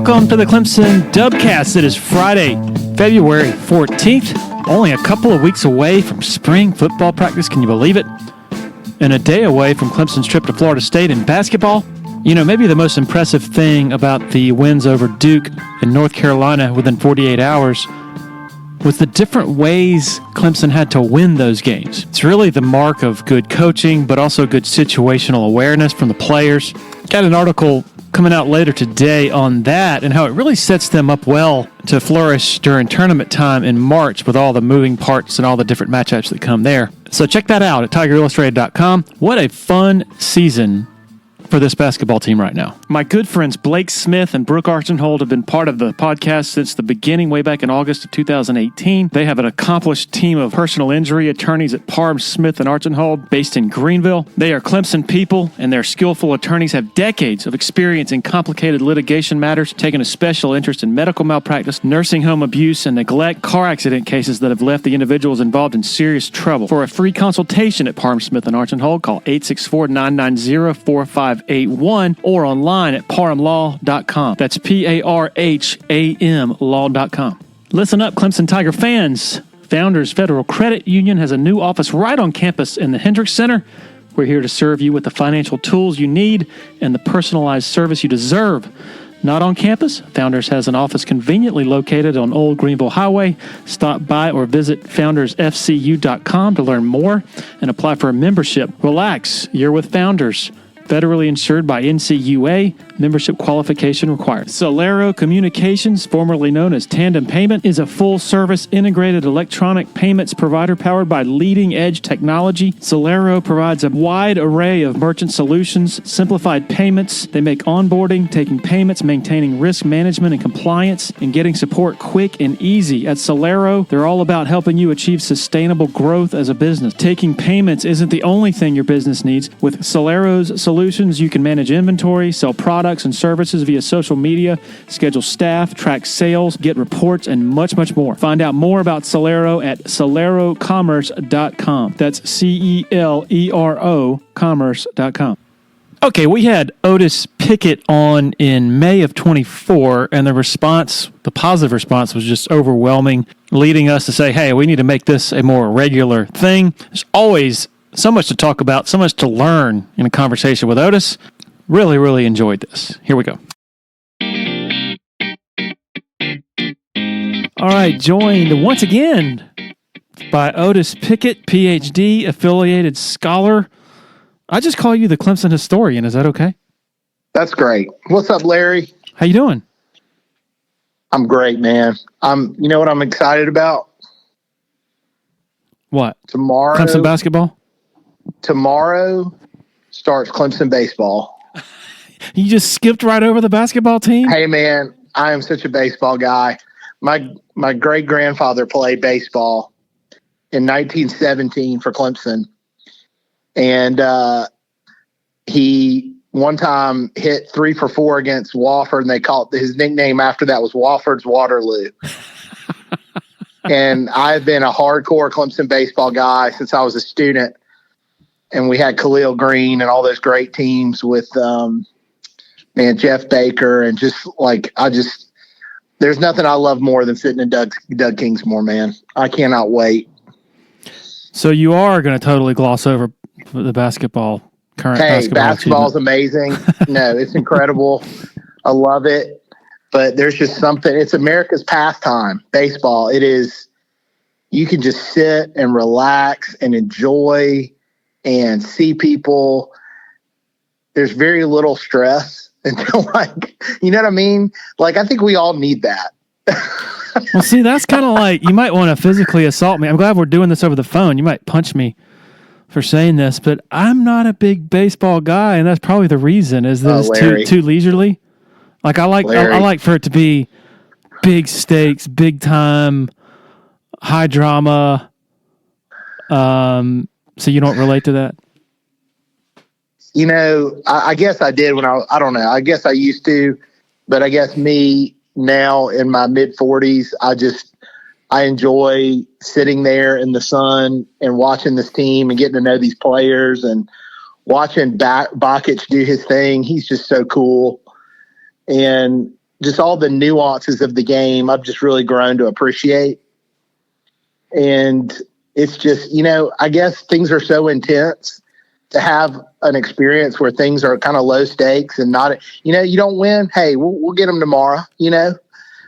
Welcome to the Clemson Dubcast. It is Friday, February 14th. Only a couple of weeks away from spring football practice. Can you believe it? And a day away from Clemson's trip to Florida State in basketball. You know, maybe the most impressive thing about the wins over Duke and North Carolina within 48 hours was the different ways Clemson had to win those games. It's really the mark of good coaching, but also good situational awareness from the players. Got an article coming out later today on that and how it really sets them up well to flourish during tournament time in March with all the moving parts and all the different matchups that come there. So check that out at TigerIllustrated.com. What a fun season for this basketball team right now. My good friends Blake Smith and Brooke Archenhold have been part of the podcast since the beginning, way back in August of 2018. They have an accomplished team of personal injury attorneys at Parham, Smith, and Archenhold based in Greenville. They are Clemson people, and their skillful attorneys have decades of experience in complicated litigation matters, taking a special interest in medical malpractice, nursing home abuse, and neglect, car accident cases that have left the individuals involved in serious trouble. For a free consultation at Parham, Smith, and Archenhold, call 864-990-4581 or online at parhamlaw.com. That's PARHAM law.com. Listen up, Clemson Tiger fans. Founders Federal Credit Union has a new office right on campus in the Hendricks Center. We're here to serve you with the financial tools you need and the personalized service you deserve. Not on campus, Founders has an office conveniently located on Old Greenville Highway. Stop by or visit foundersfcu.com to learn more and apply for a membership. Relax, you're with Founders. Federally insured by NCUA. Membership qualification required. Celero Communications, formerly known as Tandem Payment, is a full-service integrated electronic payments provider powered by leading-edge technology. Celero provides a wide array of merchant solutions, simplified payments. They make onboarding, taking payments, maintaining risk management and compliance, and getting support quick and easy. At Celero, they're all about helping you achieve sustainable growth as a business. Taking payments isn't the only thing your business needs. With Celero's solutions, you can manage inventory, sell products and services via social media, schedule staff, track sales, get reports, and much, much more. Find out more about Celero at celerocommerce.com. That's CELERO commerce.com. Okay, we had Otis Pickett on in May of 24, and the positive response was just overwhelming, leading us to say, hey, we need to make this a more regular thing. There's always so much to talk about, so much to learn in a conversation with Otis. Really, really enjoyed this. Here we go. All right, joined once again by Otis Pickett, PhD, affiliated scholar. I just call you the Clemson historian. Is that okay? That's great. What's up, Larry? How you doing? I'm great, man. You know what I'm excited about? What? Tomorrow. Clemson basketball? Tomorrow starts Clemson baseball. You just skipped right over the basketball team? Hey, man, I am such a baseball guy. My great-grandfather played baseball in 1917 for Clemson. And he one time hit 3 for 4 against Wofford, and they called his nickname after that was Wofford's Waterloo. And I've been a hardcore Clemson baseball guy since I was a student. And we had Khalil Green and all those great teams with Jeff Baker, and there's nothing I love more than sitting in Doug Kingsmore, man. I cannot wait. So you are going to totally gloss over the basketball, current basketball's amazing. No, it's incredible. I love it. But there's just something, it's America's pastime, baseball. It is, you can just sit and relax and enjoy and see people. There's very little stress until, you know what I mean? I think we all need that. Well, see, that's kind of like, you might want to physically assault me. I'm glad we're doing this over the phone. You might punch me for saying this, but I'm not a big baseball guy, and that's probably the reason, is that it's too leisurely. I like for it to be big stakes, big time, high drama. So you don't relate to that? You know, I guess I did I don't know. I guess I used to, but I guess me now in my mid-40s, I enjoy sitting there in the sun and watching this team and getting to know these players and watching Bakic do his thing. He's just so cool. And just all the nuances of the game I've just really grown to appreciate. And it's just, I guess things are so intense to have an experience where things are kind of low stakes and not, you don't win. Hey, we'll get them tomorrow.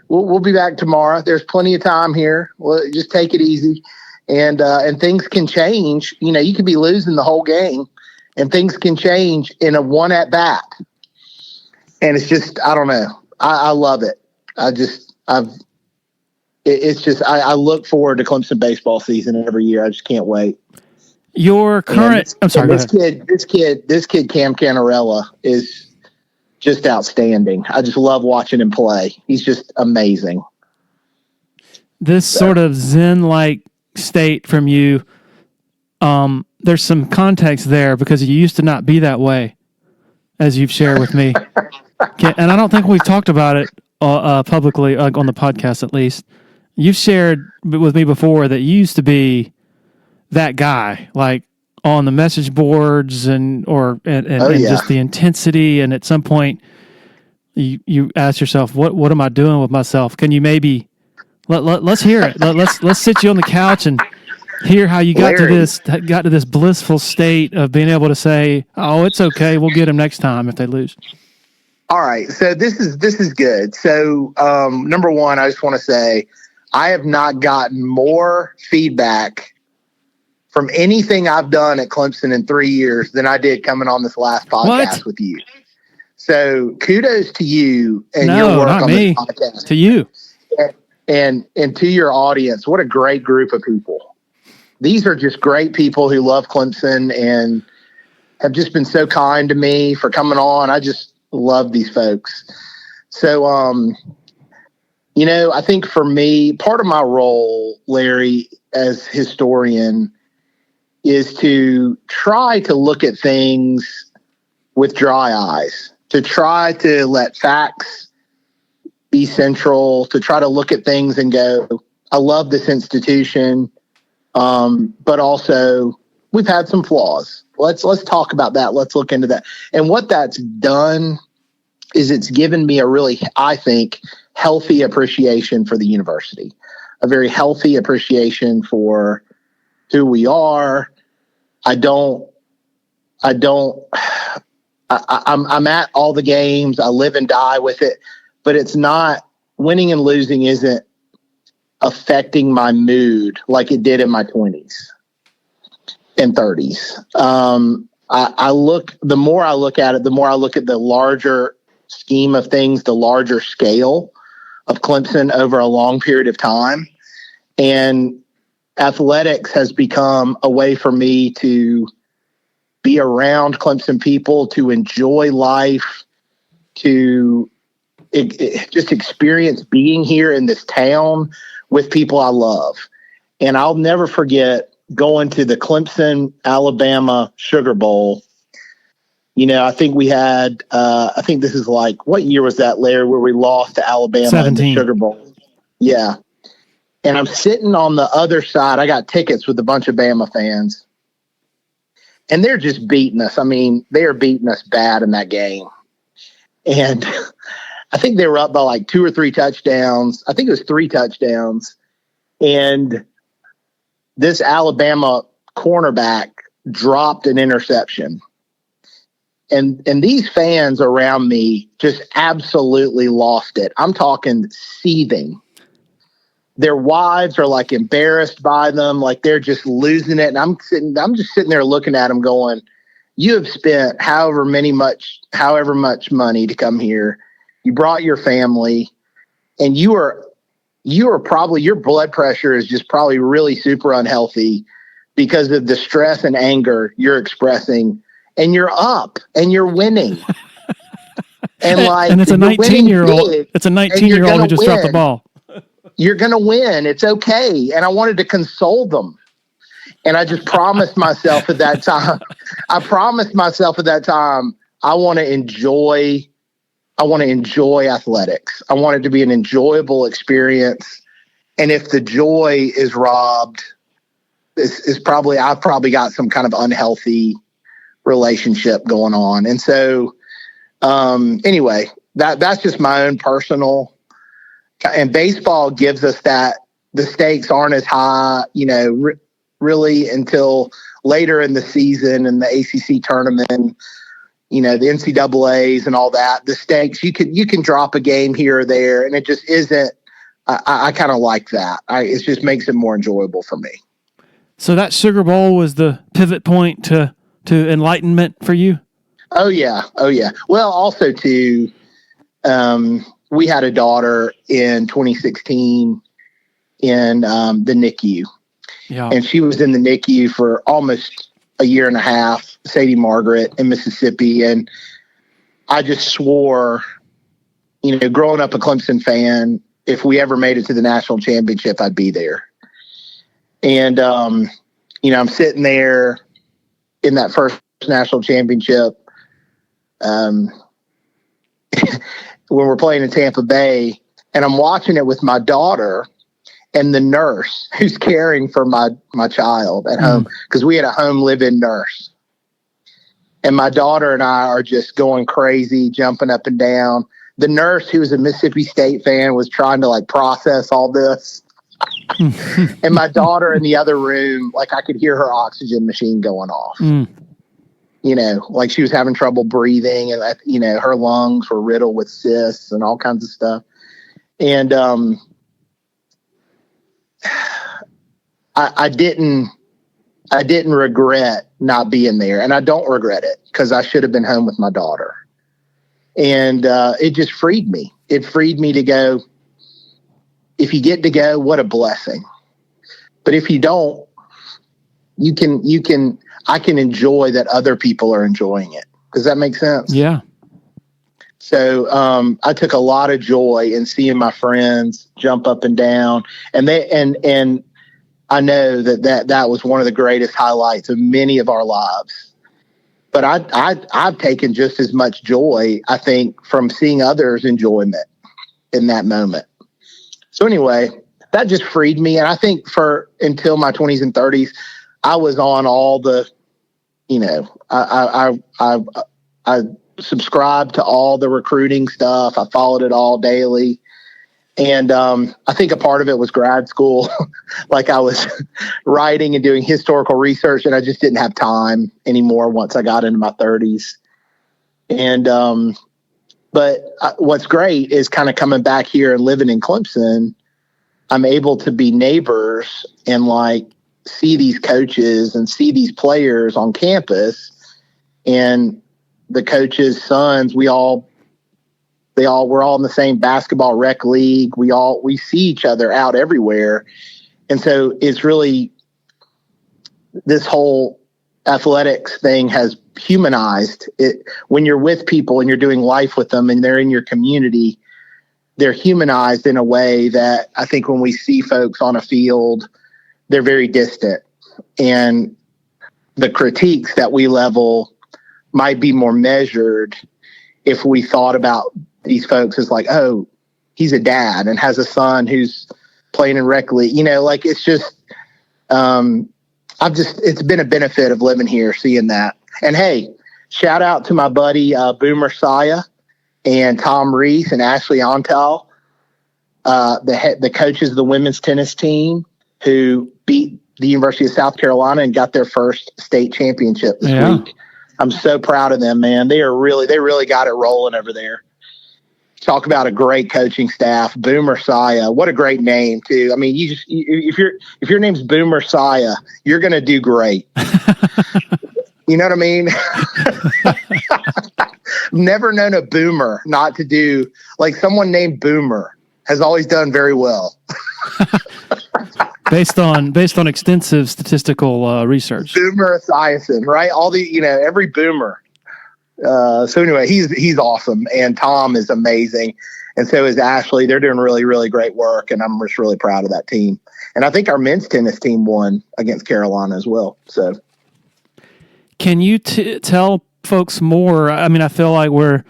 We'll be back tomorrow. There's plenty of time here. Well, just take it easy. And things can change. You could be losing the whole game and things can change in a one at bat. And it's just, I don't know. I love it. I look forward to Clemson baseball season every year. I just can't wait. Your current, I'm sorry, this kid, Cam Canarella is just outstanding. I just love watching him play. He's just amazing. This sort of Zen-like state from you, there's some context there because you used to not be that way, as you've shared with me. And I don't think we've talked about it publicly, on the podcast at least. You've shared with me before that you used to be that guy, like on the message boards and just the intensity. And at some point, you ask yourself, what am I doing with myself? Can you maybe let's hear it? Let's sit you on the couch and hear how you got to this blissful state of being able to say, "Oh, it's okay. We'll get them next time if they lose." All right. So this is good. So number one, I just want to say I have not gotten more feedback from anything I've done at Clemson in 3 years than I did coming on this last podcast with you. So kudos to you and your work on this podcast. To you. And to your audience. What a great group of people. These are just great people who love Clemson and have just been so kind to me for coming on. I just love these folks. So, I think for me, part of my role, Larry, as historian, is to try to look at things with dry eyes, to try to let facts be central, to try to look at things and go, I love this institution, but also we've had some flaws. Let's talk about that. Let's look into that. And what that's done is it's given me a really, I think, healthy appreciation for the university, a very healthy appreciation for who we are. I'm at all the games. I live and die with it, but it's not, winning and losing isn't affecting my mood like it did in my 20s and 30s. The more I look at it, the more I look at the larger scheme of things, the larger scale of Clemson over a long period of time. And athletics has become a way for me to be around Clemson people, to enjoy life, to just experience being here in this town with people I love. And I'll never forget going to the Clemson, Alabama Sugar Bowl. I think we had, I think this is like, what year was that, Larry, where we lost to Alabama 17. in the Sugar Bowl? Yeah. And I'm sitting on the other side. I got tickets with a bunch of Bama fans. And they're just beating us. I mean, they are beating us bad in that game. And I think they were up by like 2 or 3 touchdowns. I think it was 3 touchdowns. And this Alabama cornerback dropped an interception. And these fans around me just absolutely lost it. I'm talking seething. Their wives are like embarrassed by them, like they're just losing it. And I'm just sitting there looking at them going, you have spent however much money to come here. You brought your family, and you are probably, your blood pressure is just probably really super unhealthy because of the stress and anger you're expressing, and you're up and you're winning. And it's a 19-year-old. It's a 19-year-old who just dropped the ball. You're going to win. It's okay. And I wanted to console them. And I just promised myself at that time, I want to enjoy athletics. I want it to be an enjoyable experience. And if the joy is robbed, I've probably got some kind of unhealthy relationship going on. And so, anyway, that's just my own personal. And baseball gives us that the stakes aren't as high, really until later in the season and the ACC tournament, the NCAAs and all that. The stakes, you can drop a game here or there, and it just isn't. I kind of like that. It just makes it more enjoyable for me. So that Sugar Bowl was the pivot point to enlightenment for you? Oh, yeah. Well, also, too, we had a daughter in 2016 in the NICU. Yeah. And she was in the NICU for almost a year and a half, Sadie Margaret in Mississippi. And I just swore, growing up a Clemson fan, if we ever made it to the national championship, I'd be there. And, I'm sitting there in that first national championship when we're playing in Tampa Bay, and I'm watching it with my daughter and the nurse who's caring for my child at home, because we had a home live-in nurse. And my daughter and I are just going crazy, jumping up and down. The nurse, who was a Mississippi State fan, was trying to process all this. And my daughter in the other room, I could hear her oxygen machine going off. She was having trouble breathing, and her lungs were riddled with cysts and all kinds of stuff. And I didn't regret not being there, and I don't regret it, because I should have been home with my daughter. And it just freed me. It freed me to go. If you get to go, what a blessing. But if you don't, I can enjoy that other people are enjoying it. Does that make sense? Yeah. So I took a lot of joy in seeing my friends jump up and down, and I know that was one of the greatest highlights of many of our lives. But I've taken just as much joy, I think, from seeing others enjoying it in that moment. So anyway, that just freed me. And I think until my 20s and 30s, I was on all the, I subscribed to all the recruiting stuff. I followed it all daily. And I think a part of it was grad school. I was writing and doing historical research, and I just didn't have time anymore once I got into my 30s. And but what's great is kind of coming back here and living in Clemson. I'm able to be neighbors and see these coaches and see these players on campus, and the coaches' sons. We're all in the same basketball rec league. We see each other out everywhere. And so it's really, this whole athletics thing has humanized it. When you're with people and you're doing life with them and they're in your community, they're humanized in a way that I think when we see folks on a field, they're very distant. And the critiques that we level might be more measured if we thought about these folks as oh, he's a dad and has a son who's playing in rec league. It's just, it's been a benefit of living here, seeing that. And hey, shout out to my buddy, Boomer Saya and Tom Reese and Ashley Ontal, the coaches of the women's tennis team, who beat the University of South Carolina and got their first state championship this week. I'm so proud of them, man. They really got it rolling over there. Talk about a great coaching staff. Boomer Saya, what a great name too. I mean, if your name's Boomer Saya, you're going to do great. You know what I mean? Never known a boomer not to do, someone named Boomer has always done very well. based on extensive statistical research. Boomer Esiason, right? All the, every boomer. So anyway, he's awesome, and Tom is amazing, and so is Ashley. They're doing really, really great work, and I'm just really proud of that team. And I think our men's tennis team won against Carolina as well. So, can you tell folks more? I mean, I feel like we're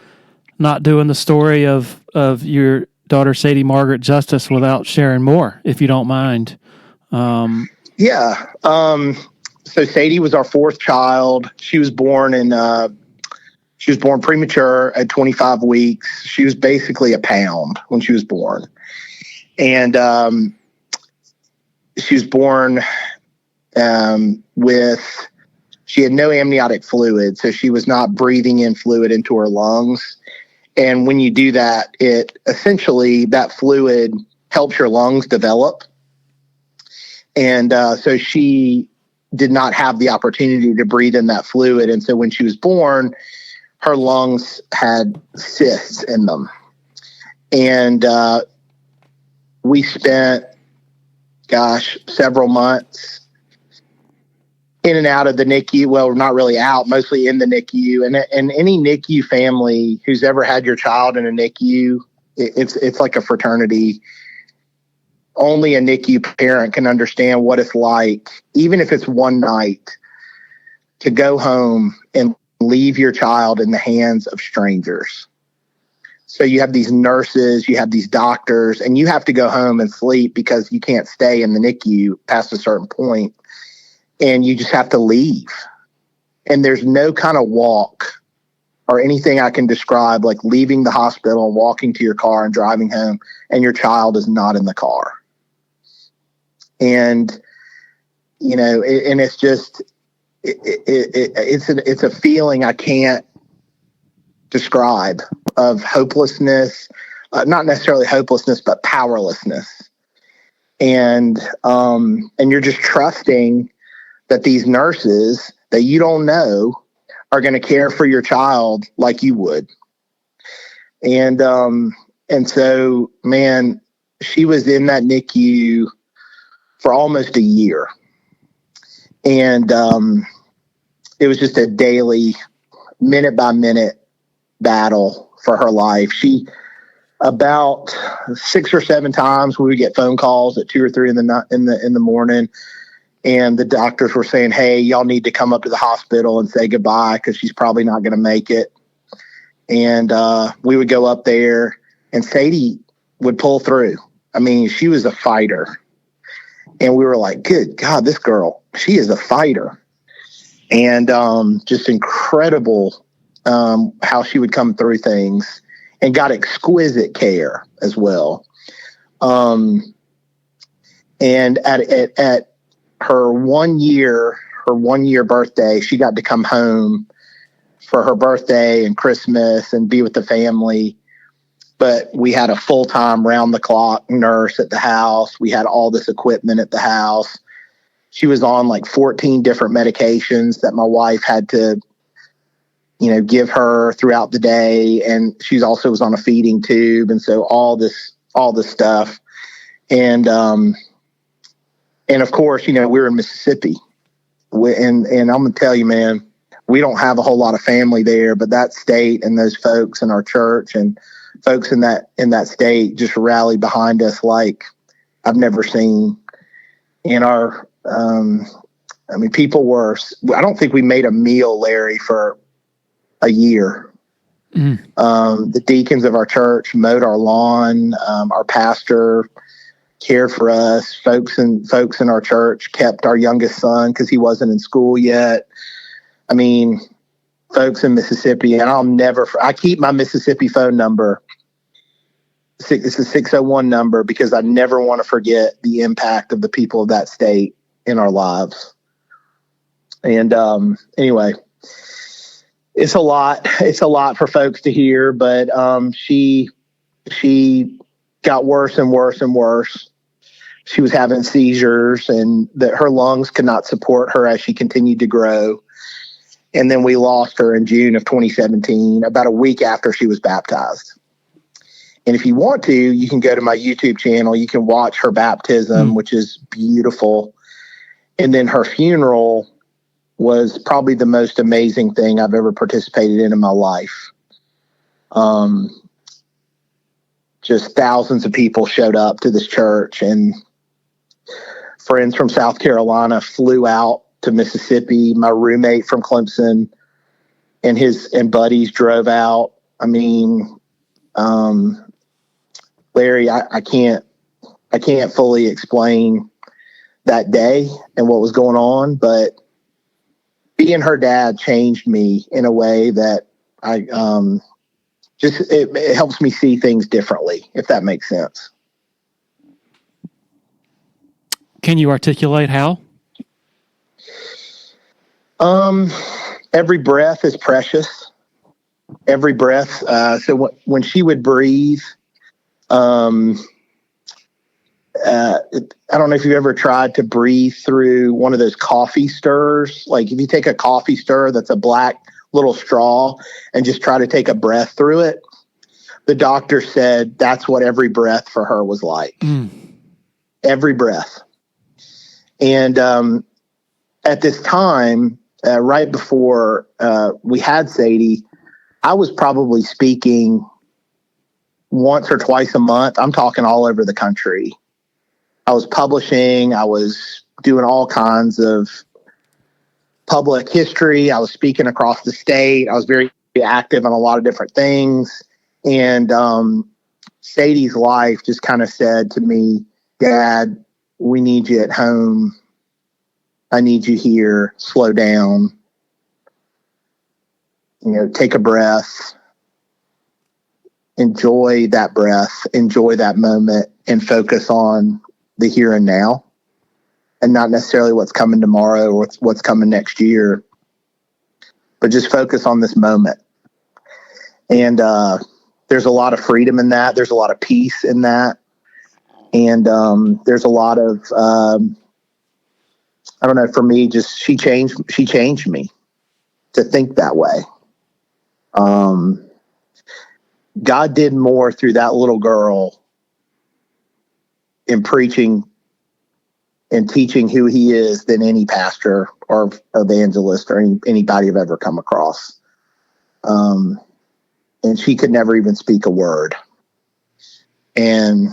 not doing the story of your daughter Sadie Margaret justice without sharing more, if you don't mind. Yeah. So Sadie was our fourth child. She was born in She was born premature at 25 weeks. She was basically a pound when she was born. And she was born she had no amniotic fluid, so she was not breathing in fluid into her lungs. And when you do that, that fluid helps your lungs develop. And so she did not have the opportunity to breathe in that fluid. And so when she was born, her lungs had cysts in them. And we spent, several months in and out of the NICU. Well, not really out, mostly in the NICU. And any NICU family who's ever had your child in a NICU, it's like a fraternity. Only a NICU parent can understand what it's like, even if it's one night, to go home and leave your child in the hands of strangers. So you have these nurses, you have these doctors, and you have to go home and sleep because you can't stay in the NICU past a certain point, and you just have to leave. And there's no kind of walk or anything I can describe like leaving the hospital and walking to your car and driving home, and your child is not in the car. And, and it's just, it's a feeling I can't describe of hopelessness, not necessarily hopelessness, but powerlessness. And you're just trusting that these nurses that you don't know are going to care for your child like you would. And so, man, she was in that NICU for almost a year. And it was just a daily, minute by minute battle for her life. She, about 6 or 7 times, we would get phone calls at 2 or 3 in the morning, and the doctors were saying, "Hey, y'all need to come up to the hospital and say goodbye because she's probably not going to make it." And we would go up there, and Sadie would pull through. I mean, she was a fighter. And we were like, good God, this girl, she is a fighter. And just incredible how she would come through things, and got exquisite care as well. And at her 1 year birthday, she got to come home for her birthday and Christmas and be with the family. But we had a full-time round-the-clock nurse at the house. We had all this equipment at the house. She was on like 14 different medications that my wife had to, give her throughout the day. And she also was on a feeding tube. And so all this stuff. And of course, we're in Mississippi. And I'm going to tell you, man, we don't have a whole lot of family there, but that state and those folks in our church and folks in that state just rallied behind us like I've never seen. In our, people were, I don't think we made a meal, Larry, for a year. The deacons of our church mowed our lawn. Our pastor cared for us. Folks in our church kept our youngest son because he wasn't in school yet. I mean, folks in Mississippi, and I keep my Mississippi phone number. It's a 601 number because I never want to forget the impact of the people of that state in our lives. And anyway, it's a lot for folks to hear, but she got worse and worse and worse. She was having seizures, and that her lungs could not support her as she continued to grow. And then we lost her in June of 2017, about a week after she was baptized. And if you want to, you can go to my YouTube channel. You can watch her baptism, which is beautiful. And then her funeral was probably the most amazing thing I've ever participated in my life. Just thousands of people showed up to this church, and friends from South Carolina flew out to Mississippi. My roommate from Clemson and buddies drove out. I mean, Larry, I can't fully explain that day and what was going on, but being her dad changed me in a way that It helps me see things differently, if that makes sense. Can you articulate how? Every breath is precious. Every breath. So when she would breathe, I don't know if you've ever tried to breathe through one of those coffee stirs. Like if you take a coffee stir that's a black little straw and just try to take a breath through it. The doctor said that's what every breath for her was like. Every breath. And at this time, right before we had Sadie, I was probably speaking once or twice a month. I'm talking all over the country. I was publishing. I was doing all kinds of public history. I was speaking across the state. I was very active on a lot of different things. And Sadie's life just kind of said to me, Dad, we need you at home. I need you here. Slow down. Take a breath. Enjoy that breath. Enjoy that moment and focus on the here and now and not necessarily what's coming tomorrow or what's coming next year, but just focus on this moment. And there's a lot of freedom in that. There's a lot of peace in that. And there's a lot of, I don't know, for me, just she changed me to think that way. God did more through that little girl in preaching and teaching who he is than any pastor or evangelist or anybody I've ever come across. And she could never even speak a word. And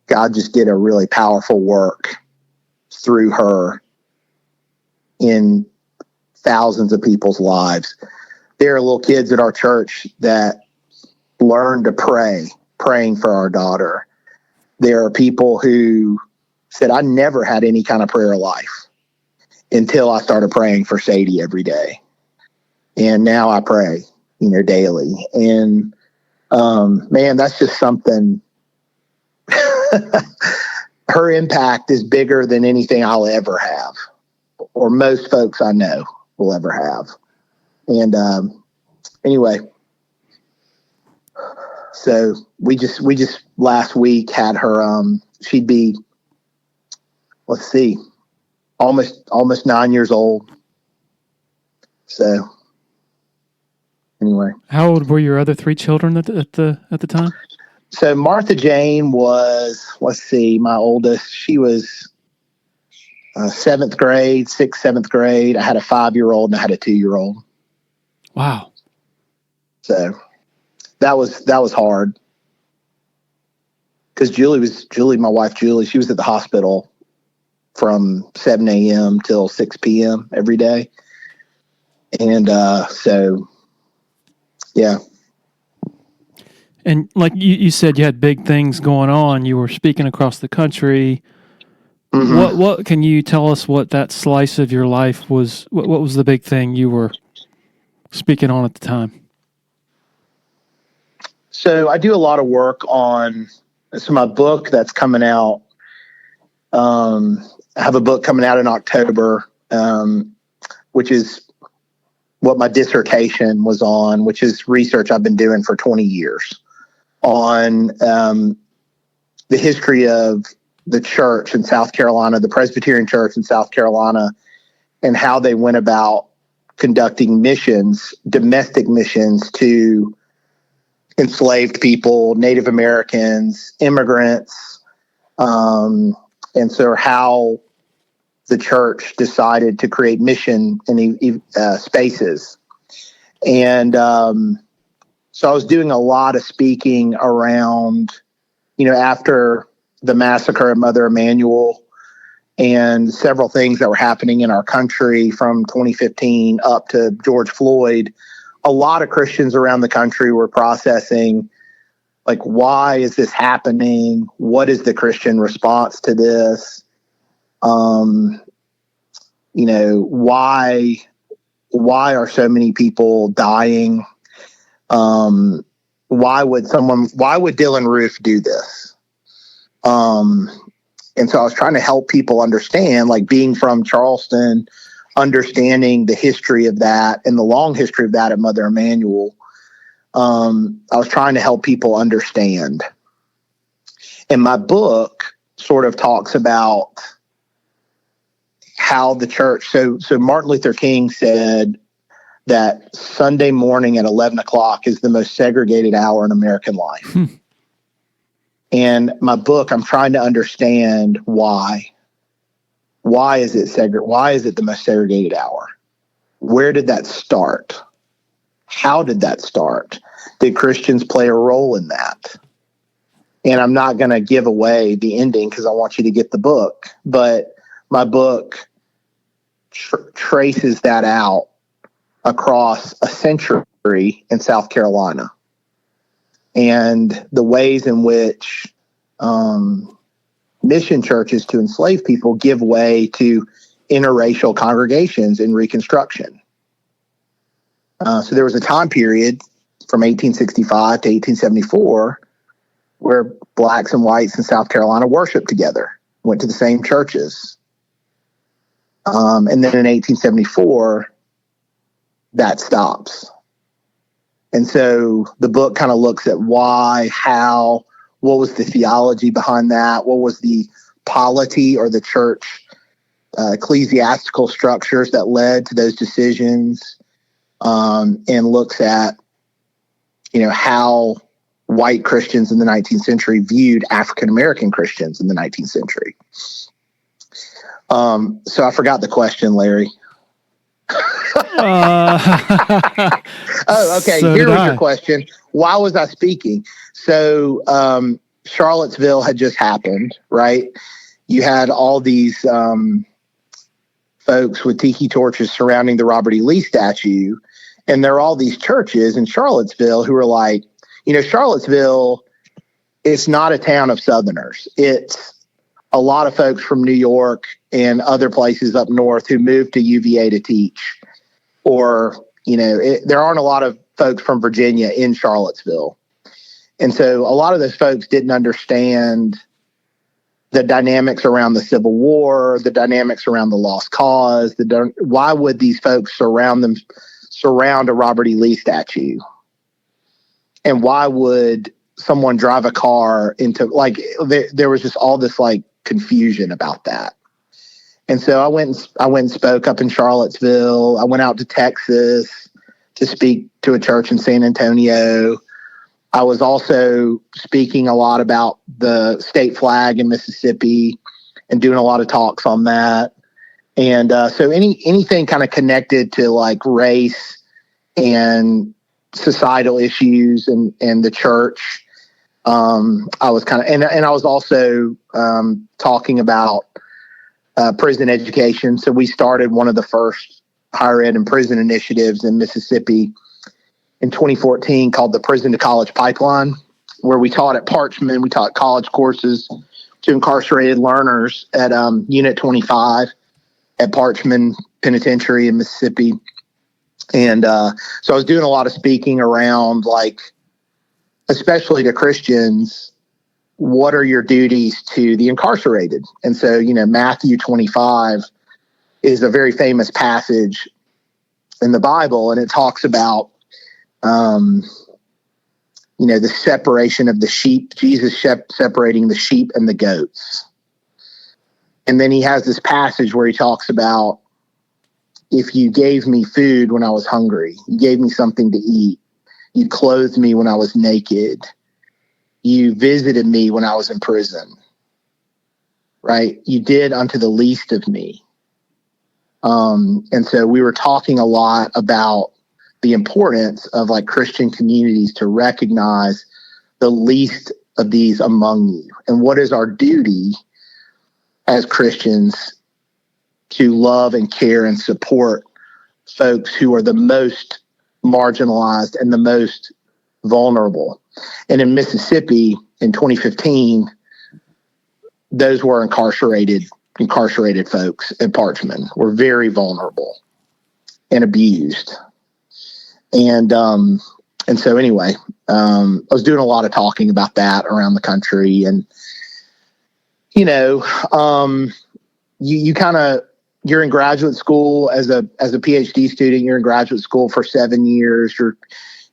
God just did a really powerful work through her in thousands of people's lives. There are little kids at our church that learned to praying for our daughter. There are people who said, I never had any kind of prayer life until I started praying for Sadie every day. And now I pray, daily. And, man, that's just something. Her impact is bigger than anything I'll ever have, or most folks I know will ever have. And, anyway, so we just last week had her, she'd be, let's see, almost 9 years old. So anyway. How old were your other three children at the time? So Martha Jane was, let's see, my oldest. She was 7th grade, 7th grade. I had a 5-year-old and I had a 2-year-old. Wow. So that was hard. Because Julie, my wife Julie, she was at the hospital from 7 a.m. till 6 p.m. every day. And so, yeah. And like you said, you had big things going on. You were speaking across the country. Mm-hmm. What can you tell us what that slice of your life was? What was the big thing you were speaking on at the time? So I do a lot of work on my book that's coming out. I have a book coming out in October, which is what my dissertation was on, which is research I've been doing for 20 years on the history of the church in South Carolina, the Presbyterian Church in South Carolina, and how they went about conducting missions, domestic missions to enslaved people, Native Americans, immigrants, and so how the church decided to create mission in spaces. And so I was doing a lot of speaking around, after the massacre at Mother Emanuel and several things that were happening in our country from 2015 up to George Floyd. A lot of Christians around the country were processing, like, why is this happening? What is the Christian response to this? Why are so many people dying? why would Dylan Roof do this? And so I was trying to help people understand, like being from Charleston, understanding the history of that and the long history of that at Mother Emanuel. I was trying to help people understand. And my book sort of talks about how the church, so Martin Luther King said that Sunday morning at 11 o'clock is the most segregated hour in American life. And my book, I'm trying to understand why. Why is it the most segregated hour? Where did that start? How did that start? Did Christians play a role in that? And I'm not going to give away the ending because I want you to get the book. But my book traces that out across a century in South Carolina, and the ways in which mission churches to enslave people give way to interracial congregations in Reconstruction. So there was a time period from 1865 to 1874 where blacks and whites in South Carolina worshiped together, went to the same churches. And then in 1874, that stops. And so the book kind of looks at why, how, what was the theology behind that? What was the polity or the church ecclesiastical structures that led to those decisions? And looks at, how white Christians in the 19th century viewed African-American Christians in the 19th century. So I forgot the question, Larry. Oh, okay. So Here was your question. Why was I speaking? So Charlottesville had just happened, right? You had all these folks with tiki torches surrounding the Robert E. Lee statue. And there are all these churches in Charlottesville who are like, Charlottesville, it's not a town of Southerners. It's a lot of folks from New York and other places up north who moved to UVA to teach. Or, there aren't a lot of folks from Virginia in Charlottesville. And so a lot of those folks didn't understand the dynamics around the Civil War, the dynamics around the Lost Cause. Why would these folks surround a Robert E. Lee statue? And why would someone drive a car into, there was just all this confusion about that. And so I went and spoke up in Charlottesville. I went out to Texas to speak to a church in San Antonio. I was also speaking a lot about the state flag in Mississippi and doing a lot of talks on that. And so anything kind of connected to race and societal issues and the church, I was kind of, and I was also talking about prison education. So we started one of the first higher ed and prison initiatives in Mississippi in 2014 called the Prison to College Pipeline, where we taught at Parchman. We taught college courses to incarcerated learners at Unit 25 at Parchman Penitentiary in Mississippi. And so I was doing a lot of speaking around, especially to Christians, what are your duties to the incarcerated? And so, Matthew 25 is a very famous passage in the Bible, and it talks about, the separation of the sheep, Jesus separating the sheep and the goats. And then he has this passage where he talks about, if you gave me food when I was hungry, you gave me something to eat, you clothed me when I was naked, you visited me when I was in prison, right? You did unto the least of me. And so we were talking a lot about the importance of Christian communities to recognize the least of these among you. And what is our duty as Christians to love and care and support folks who are the most marginalized and the most vulnerable. And in Mississippi in 2015, those were incarcerated folks at Parchman were very vulnerable and abused. And And so anyway, I was doing a lot of talking about that around the country. And, you kind of, you're in graduate school as a PhD student, you're in graduate school for 7 years.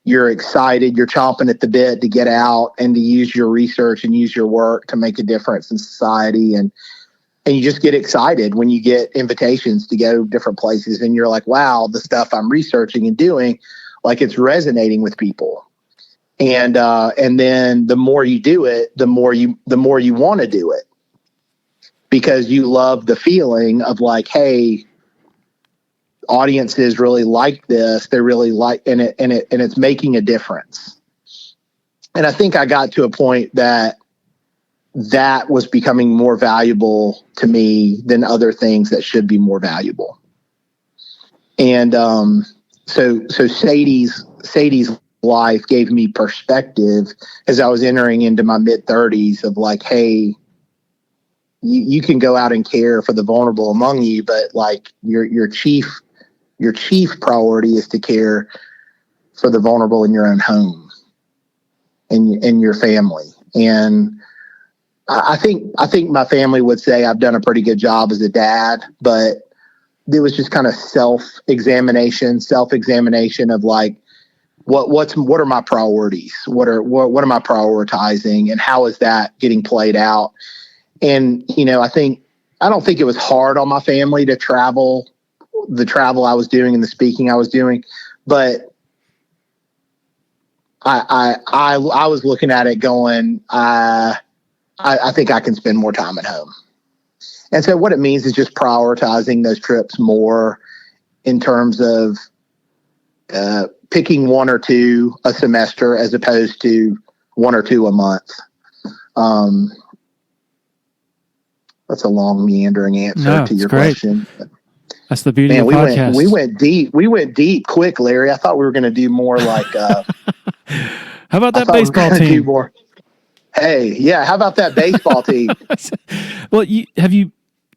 You're excited, you're chomping at the bit to get out and to use your research and use your work to make a difference in society. And you just get excited when you get invitations to go different places. And you're like, wow, the stuff I'm researching and doing, like, it's resonating with people. And then the more you do it, the more you want to do it, because you love the feeling of like, hey, audiences really like this. They really like, and it's making a difference. And I think I got to a point that was becoming more valuable to me than other things that should be more valuable. And so Sadie's life gave me perspective as I was entering into my mid-30s of like, hey, you can go out and care for the vulnerable among you, but like your chief priority is to care for the vulnerable in your own home and your family. And I think my family would say I've done a pretty good job as a dad, but it was just kind of self-examination of like, what are my priorities? What am I prioritizing, and how is that getting played out? And, I don't think it was hard on my family to travel, the travel I was doing and the speaking I was doing, but I was looking at it going, I think I can spend more time at home. And so what it means is just prioritizing those trips more in terms of picking one or two a semester as opposed to one or two a month. That's a long, meandering answer to your question. That's the beauty of podcasts. We went deep quick, Larry. I thought we were going to do more like. How about that baseball team? Hey, yeah. How about that baseball team? Well,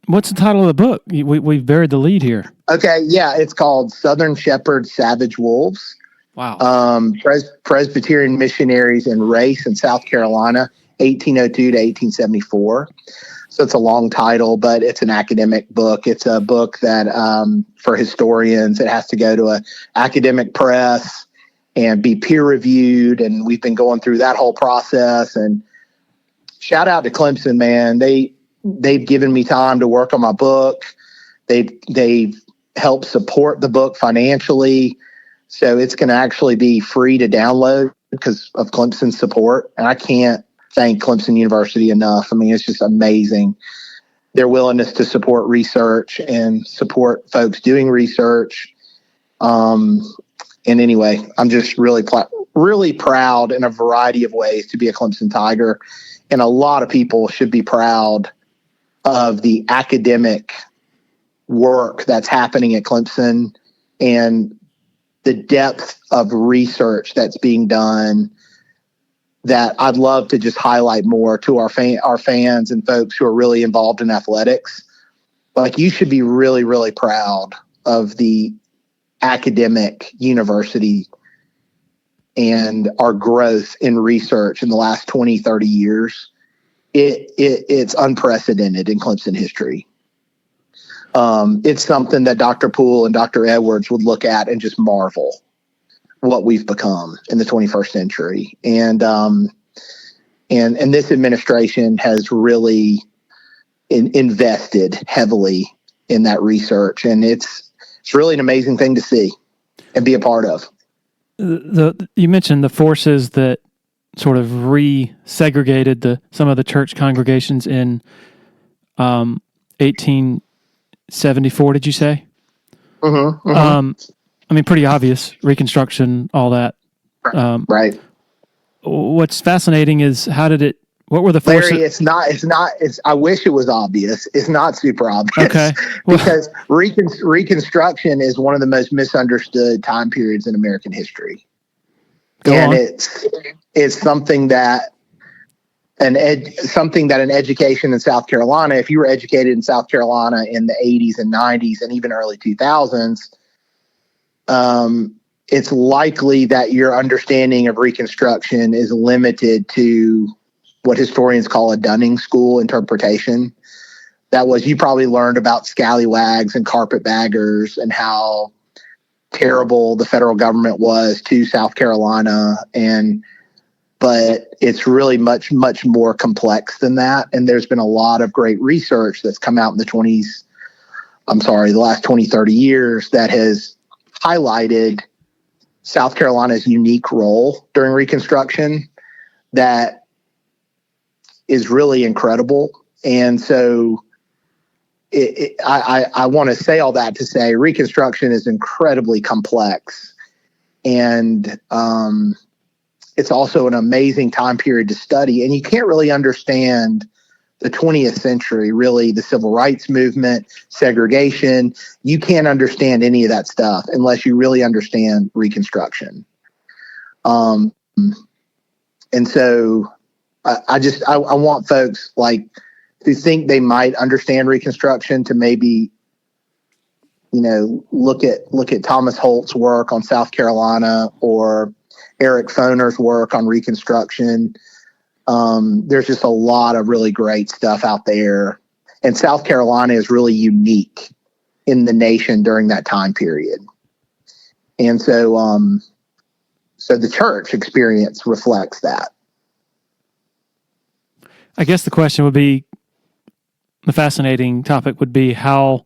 what's the title of the book? We've buried the lead here. Okay, yeah, it's called Southern Shepherds, Savage Wolves. Wow. Presbyterian Missionaries and Race in South Carolina, 1802 to 1874. So it's a long title, but it's an academic book. It's a book that for historians, it has to go to an academic press and be peer reviewed. And we've been going through that whole process. And shout out to Clemson, man. They've given me time to work on my book. They've helped support the book financially. So it's going to actually be free to download because of Clemson's support. And I can't thank Clemson University enough. I mean, it's just amazing. Their willingness to support research and support folks doing research. And anyway, I'm just really proud in a variety of ways to be a Clemson Tiger. And a lot of people should be proud of the academic work that's happening at Clemson and the depth of research that's being done that I'd love to just highlight more to our fans and folks who are really involved in athletics. Like, you should be really, really proud of the academic university and our growth in research in the last 20, 30 years. It's unprecedented in Clemson history. It's something that Dr. Poole and Dr. Edwards would look at and just marvel what we've become in the 21st century. And this administration has really invested heavily in that research. And it's really an amazing thing to see and be a part of. You mentioned the forces that sort of re-segregated some of the church congregations in 1874, did you say? Mm-hmm, mm-hmm. I mean, pretty obvious, Reconstruction, all that. Right. What's fascinating is what were the forces? Larry, it's not, I wish it was obvious. It's not super obvious. Okay. Because Reconstruction is one of the most misunderstood time periods in American history. It's something that an education in South Carolina, if you were educated in South Carolina in the 80s and 90s and even early 2000s, it's likely that your understanding of Reconstruction is limited to what historians call a Dunning School interpretation. That was, you probably learned about scallywags and carpetbaggers and how terrible the federal government was to South Carolina. But it's really much, much more complex than that. And there's been a lot of great research that's come out in the last 20, 30 years that has highlighted South Carolina's unique role during Reconstruction that is really incredible. And so I want to say all that to say Reconstruction is incredibly complex. And it's also an amazing time period to study. And you can't really understand the 20th century, really, the civil rights movement, segregation. You can't understand any of that stuff unless you really understand Reconstruction. And so I want folks like who think they might understand Reconstruction to maybe, look at Thomas Holt's work on South Carolina or Eric Foner's work on Reconstruction. There's just a lot of really great stuff out there. And South Carolina is really unique in the nation during that time period. And so the church experience reflects that. I guess the question would be, the fascinating topic would be how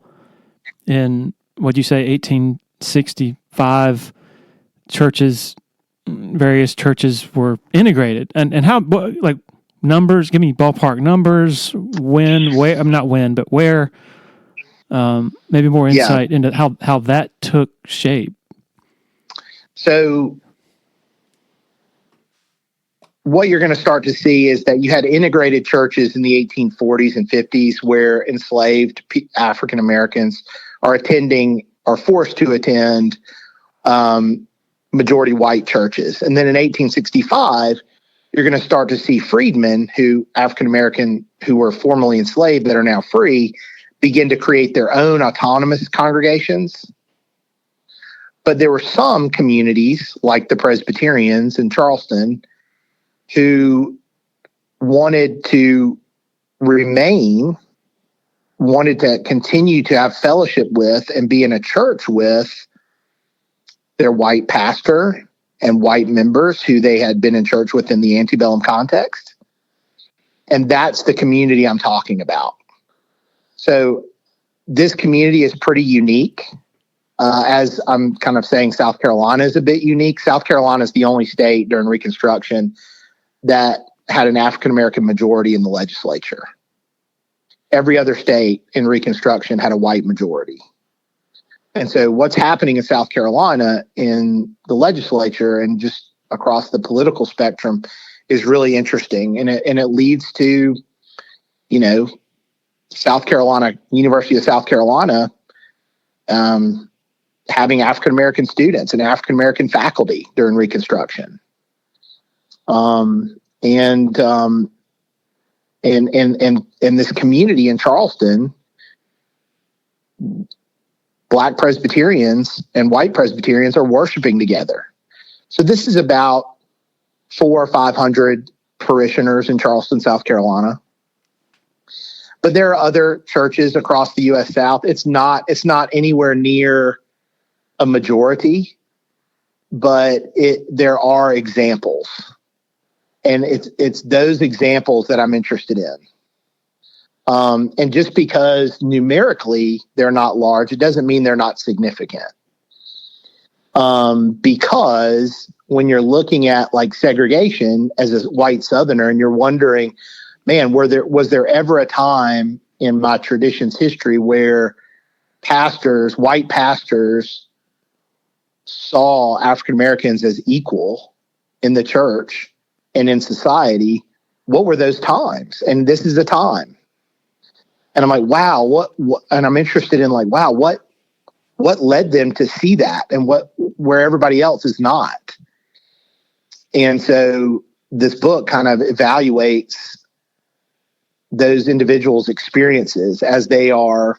in, what'd you say, 1865 various churches were integrated, and how, like, numbers, give me ballpark numbers, where, not when, but where, maybe more insight into how that took shape. So what you're going to start to see is that you had integrated churches in the 1840s and 50s where enslaved African Americans are forced to attend majority white churches. And then in 1865, you're going to start to see freedmen African American who were formerly enslaved that are now free, begin to create their own autonomous congregations. But there were some communities like the Presbyterians in Charleston who wanted to continue to have fellowship with and be in a church with their white pastor and white members who they had been in church with in the antebellum context. And that's the community I'm talking about. So this community is pretty unique. As I'm kind of saying, South Carolina is a bit unique. South Carolina is the only state during Reconstruction that had an African-American majority in the legislature. Every other state in Reconstruction had a white majority. And so what's happening in South Carolina in the legislature and just across the political spectrum is really interesting. And it leads to, South Carolina, University of South Carolina, having African-American students and African-American faculty during Reconstruction. And this community in Charleston, Black Presbyterians and white Presbyterians are worshiping together. So this is about 400 or 500 parishioners in Charleston, South Carolina. But there are other churches across the U.S. South. It's not anywhere near a majority, but there are examples. And it's those examples that I'm interested in. And just because numerically they're not large, it doesn't mean they're not significant. Because when you're looking at like segregation as a white Southerner and you're wondering, man, was there ever a time in my tradition's history where white pastors saw African Americans as equal in the church and in society? What were those times? And this is a time. And I'm like, wow, what and I'm interested in like, wow, what led them to see that and where everybody else is not. And so this book kind of evaluates those individuals' experiences as they are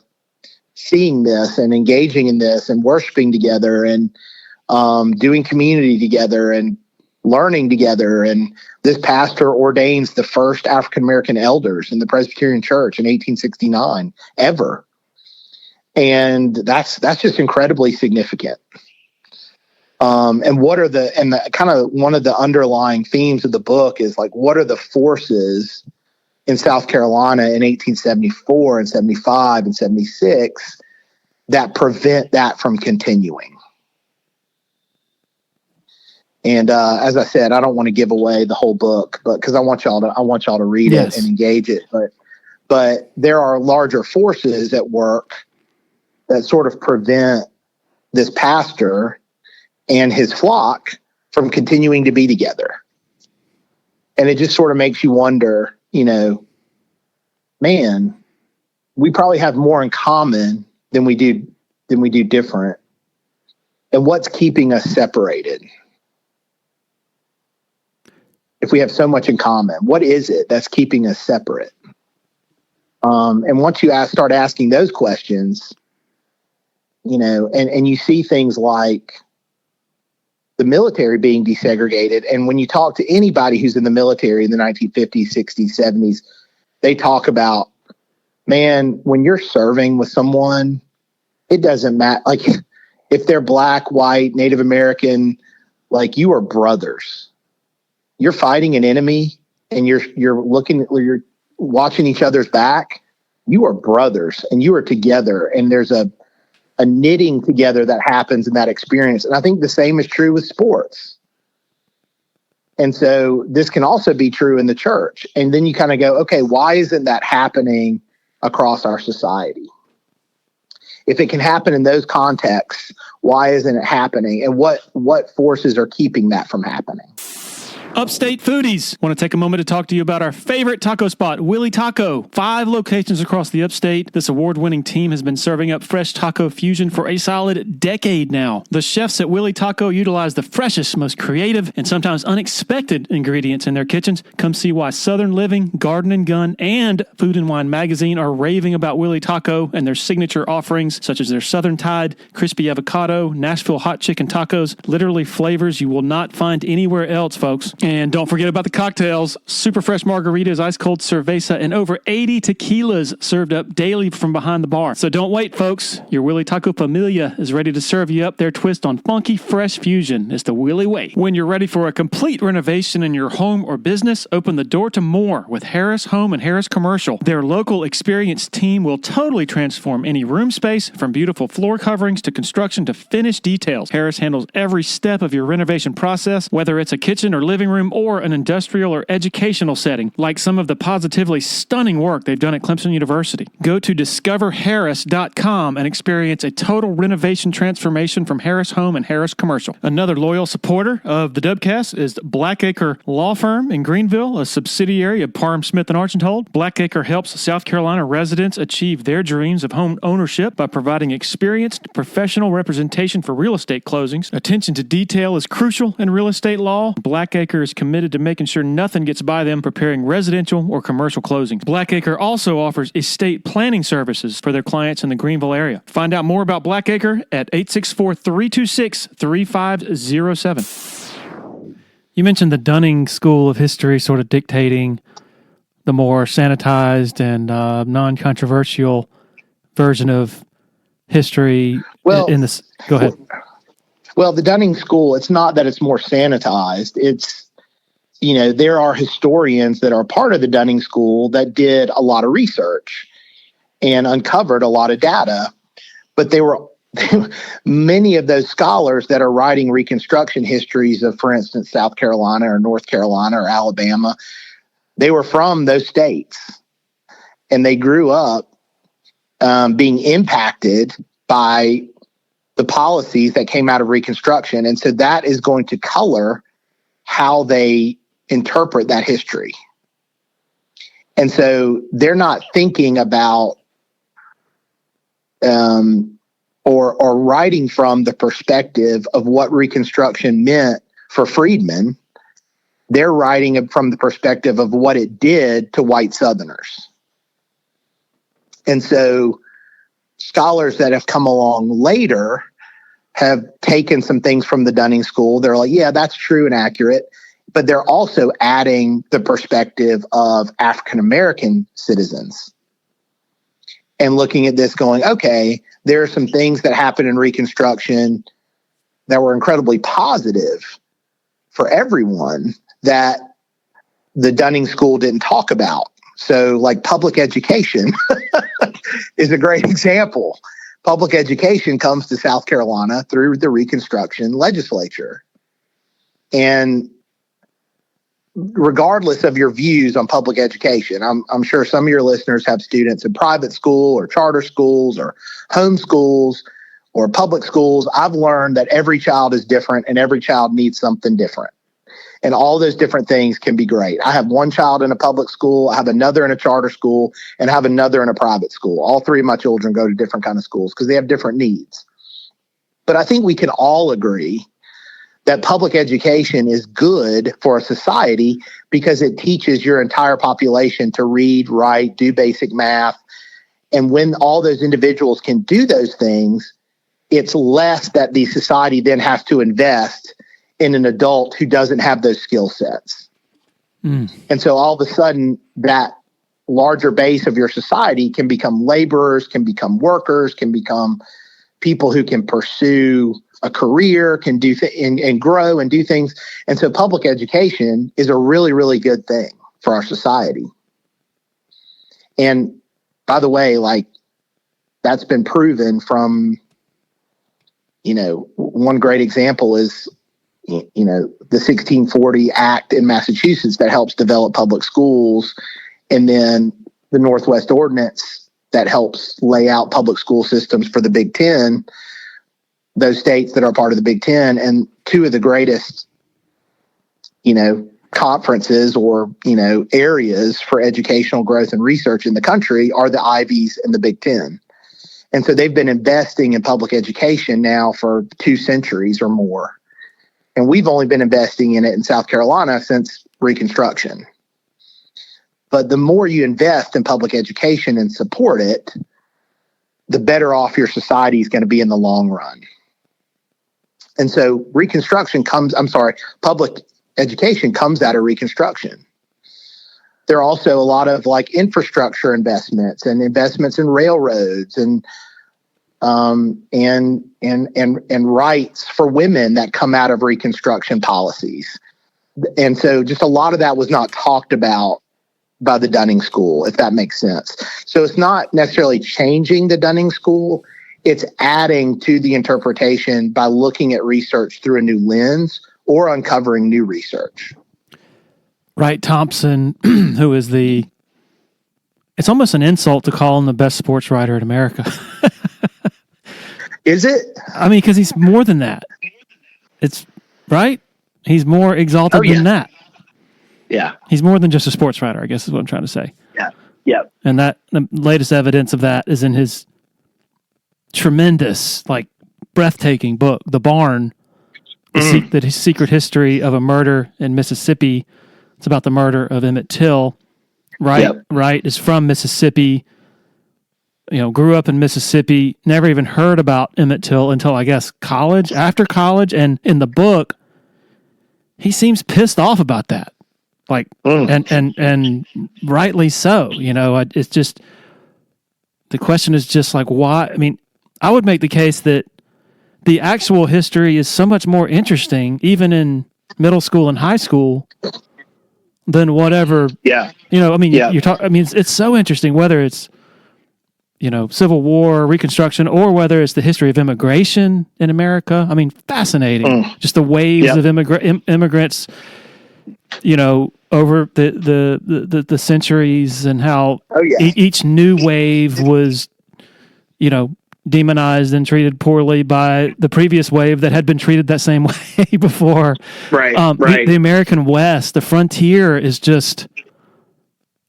seeing this and engaging in this and worshiping together. And doing community together and learning together. And this pastor ordains the first African-American elders in the Presbyterian Church in 1869 ever. And that's just incredibly significant. And one of the underlying themes of the book is like, what are the forces in South Carolina in 1874 and 75 and 76 that prevent that from continuing? And as I said, I don't want to give away the whole book, but because I want y'all to read it and engage it. But there are larger forces at work that sort of prevent this pastor and his flock from continuing to be together. And it just sort of makes you wonder, man, we probably have more in common than we do different. And what's keeping us separated? If we have so much in common, what is it that's keeping us separate? And once you start asking those questions, and you see things like the military being desegregated. And when you talk to anybody who's in the military in the 1950s, 60s, 70s, they talk about, man, when you're serving with someone, it doesn't matter. Like if they're black, white, Native American, like you are brothers. You're fighting an enemy and you're watching each other's back. You are brothers and you are together. And there's a knitting together that happens in that experience. And I think the same is true with sports. And so this can also be true in the church. And then you kind of go, okay, why isn't that happening across our society? If it can happen in those contexts, why isn't it happening? And what forces are keeping that from happening? Upstate foodies. Want to take a moment to talk to you about our favorite taco spot, Willie Taco. 5 locations across the upstate. This award-winning team has been serving up fresh taco fusion for a solid decade now. The chefs at Willie Taco utilize the freshest, most creative, and sometimes unexpected ingredients in their kitchens. Come see why Southern Living, Garden and Gun, and Food and Wine Magazine are raving about Willie Taco and their signature offerings, such as their Southern Tide, Crispy Avocado, Nashville Hot Chicken Tacos. Literally flavors you will not find anywhere else, folks. And don't forget about the cocktails. Super fresh margaritas, ice cold cerveza, and over 80 tequilas served up daily from behind the bar. So don't wait, folks. Your Willie Taco Familia is ready to serve you up their twist on funky, fresh fusion. It's the Willie way. When you're ready for a complete renovation in your home or business, open the door to more with Harris Home and Harris Commercial. Their local experienced team will totally transform any room space, from beautiful floor coverings to construction to finished details. Harris handles every step of your renovation process, whether it's a kitchen or living room or an industrial or educational setting, like some of the positively stunning work they've done at Clemson University. Go to discoverharris.com and experience a total renovation transformation from Harris Home and Harris Commercial. Another loyal supporter of the Dubcast is Blackacre Law Firm in Greenville, a subsidiary of Parham Smith & Archambault. Blackacre helps South Carolina residents achieve their dreams of home ownership by providing experienced professional representation for real estate closings. Attention to detail is crucial in real estate law. Blackacre is committed to making sure nothing gets by them preparing residential or commercial closings. Blackacre also offers estate planning services for their clients in the Greenville area. Find out more about Blackacre at 864-326-3507. You mentioned the Dunning School of History sort of dictating the more sanitized and non-controversial version of history. In this. Go ahead. Well, the Dunning School, it's not that it's more sanitized. It's, there are historians that are part of the Dunning School that did a lot of research and uncovered a lot of data. But they were many of those scholars that are writing Reconstruction histories of, for instance, South Carolina or North Carolina or Alabama, they were from those states. And they grew up being impacted by the policies that came out of Reconstruction. And so that is going to color how they interpret that history. And so they're not thinking about or writing from the perspective of what Reconstruction meant for freedmen. They're writing it from the perspective of what it did to white Southerners. And so scholars that have come along later have taken some things from the Dunning School. They're like, yeah, that's true and accurate. But they're also adding the perspective of African American citizens and looking at this going, okay, there are some things that happened in Reconstruction that were incredibly positive for everyone that the Dunning School didn't talk about. So like public education is a great example. Public education comes to South Carolina through the Reconstruction legislature. And regardless of your views on public education, I'm sure some of your listeners have students in private school or charter schools or home schools or public schools. I've learned that every child is different and every child needs something different. And all those different things can be great. I have one child in a public school, I have another in a charter school, and I have another in a private school. All three of my children go to different kind of schools because they have different needs. But I think we can all agree that public education is good for a society because it teaches your entire population to read, write, do basic math. And when all those individuals can do those things, it's less that the society then has to invest in an adult who doesn't have those skill sets. And so all of a sudden that larger base of your society can become laborers, can become workers, can become people who can pursue a career, can do and grow and do things. And so public education is a really, really good thing for our society. And by the way, like that's been proven from, one great example is, the 1640 Act in Massachusetts that helps develop public schools, and then the Northwest Ordinance that helps lay out public school systems for the Big Ten, those states that are part of the Big Ten. And two of the greatest, conferences or, areas for educational growth and research in the country are the Ivies and the Big Ten. And so they've been investing in public education now for 2 centuries or more. And we've only been investing in it in South Carolina since Reconstruction. But the more you invest in public education and support it, the better off your society is going to be in the long run. And so public education comes out of Reconstruction. There are also a lot of like infrastructure investments and investments in railroads and rights for women that come out of Reconstruction policies. And so just a lot of that was not talked about by the Dunning School, if that makes sense. So it's not necessarily changing the Dunning School. It's adding to the interpretation by looking at research through a new lens or uncovering new research. Wright Thompson, who is it's almost an insult to call him the best sports writer in America. Is it? I mean, because he's more than that. It's right. He's more exalted than that. Yeah. He's more than just a sports writer, I guess is what I'm trying to say. Yeah. Yeah. And the latest evidence of that is in his tremendous, breathtaking book, The Barn, the Secret History of a Murder in Mississippi. It's about the murder of Emmett Till. Wright is from Mississippi, grew up in Mississippi, never even heard about Emmett Till until, I guess, after college. And in the book, he seems pissed off about that. And rightly so. It's just, the question is just why? I mean, I would make the case that the actual history is so much more interesting, even in middle school and high school, than whatever. Yeah. You're talking. I mean, it's so interesting whether it's Civil War, Reconstruction, or whether it's the history of immigration in America. I mean, fascinating. Just the waves of immigrants. Over the centuries, and how each new wave was, demonized and treated poorly by the previous wave that had been treated that same way before. Right. The American West, the frontier, is just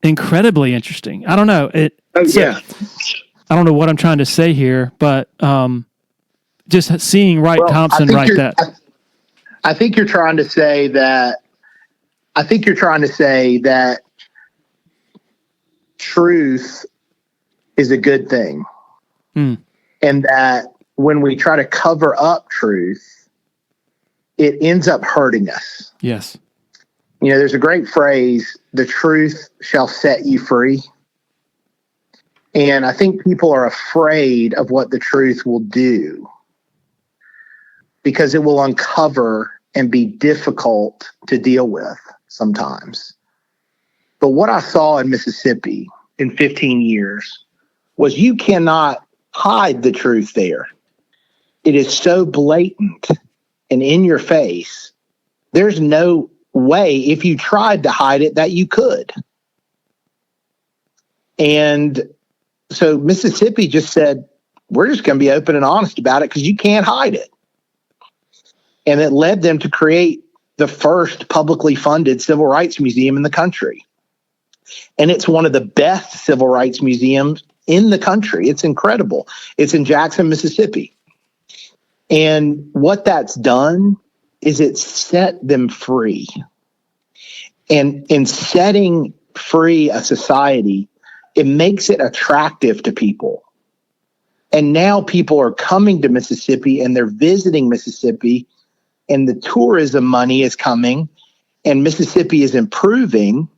incredibly interesting. I don't know. I don't know what I'm trying to say here, but just seeing Wright Thompson write that. I think you're trying to say that. I think you're trying to say that truth is a good thing. And that when we try to cover up truth, it ends up hurting us. Yes. There's a great phrase, the truth shall set you free. And I think people are afraid of what the truth will do because it will uncover and be difficult to deal with sometimes. But what I saw in Mississippi in 15 years was you cannot hide the truth there. It is so blatant and in your face. There's no way, if you tried to hide it, that you could. And so Mississippi just said, we're just going to be open and honest about it because you can't hide it. And it led them to create the first publicly funded civil rights museum in the country. And it's one of the best civil rights museums in the country. It's incredible. It's in Jackson, Mississippi. And what that's done is it set them free. And in setting free a society, it makes it attractive to people. And now people are coming to Mississippi and they're visiting Mississippi, and the tourism money is coming, and Mississippi is improving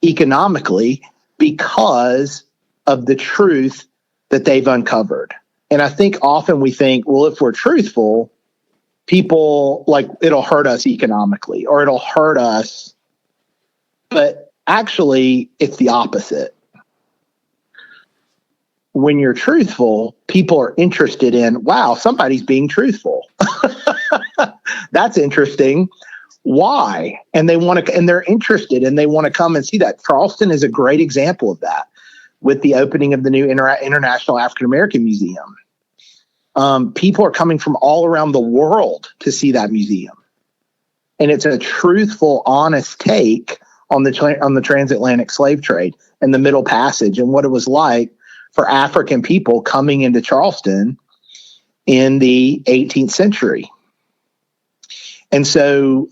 economically because of the truth that they've uncovered. And I think often we think, well, if we're truthful, people it'll hurt us economically or it'll hurt us. But actually, it's the opposite. When you're truthful, people are interested in, wow, somebody's being truthful. That's interesting. Why? And they're interested and they want to come and see that. Charleston is a great example of that with the opening of the new International African American Museum. People are coming from all around the world to see that museum. And it's a truthful, honest take on the transatlantic slave trade and the Middle Passage and what it was like for African people coming into Charleston in the 18th century. And so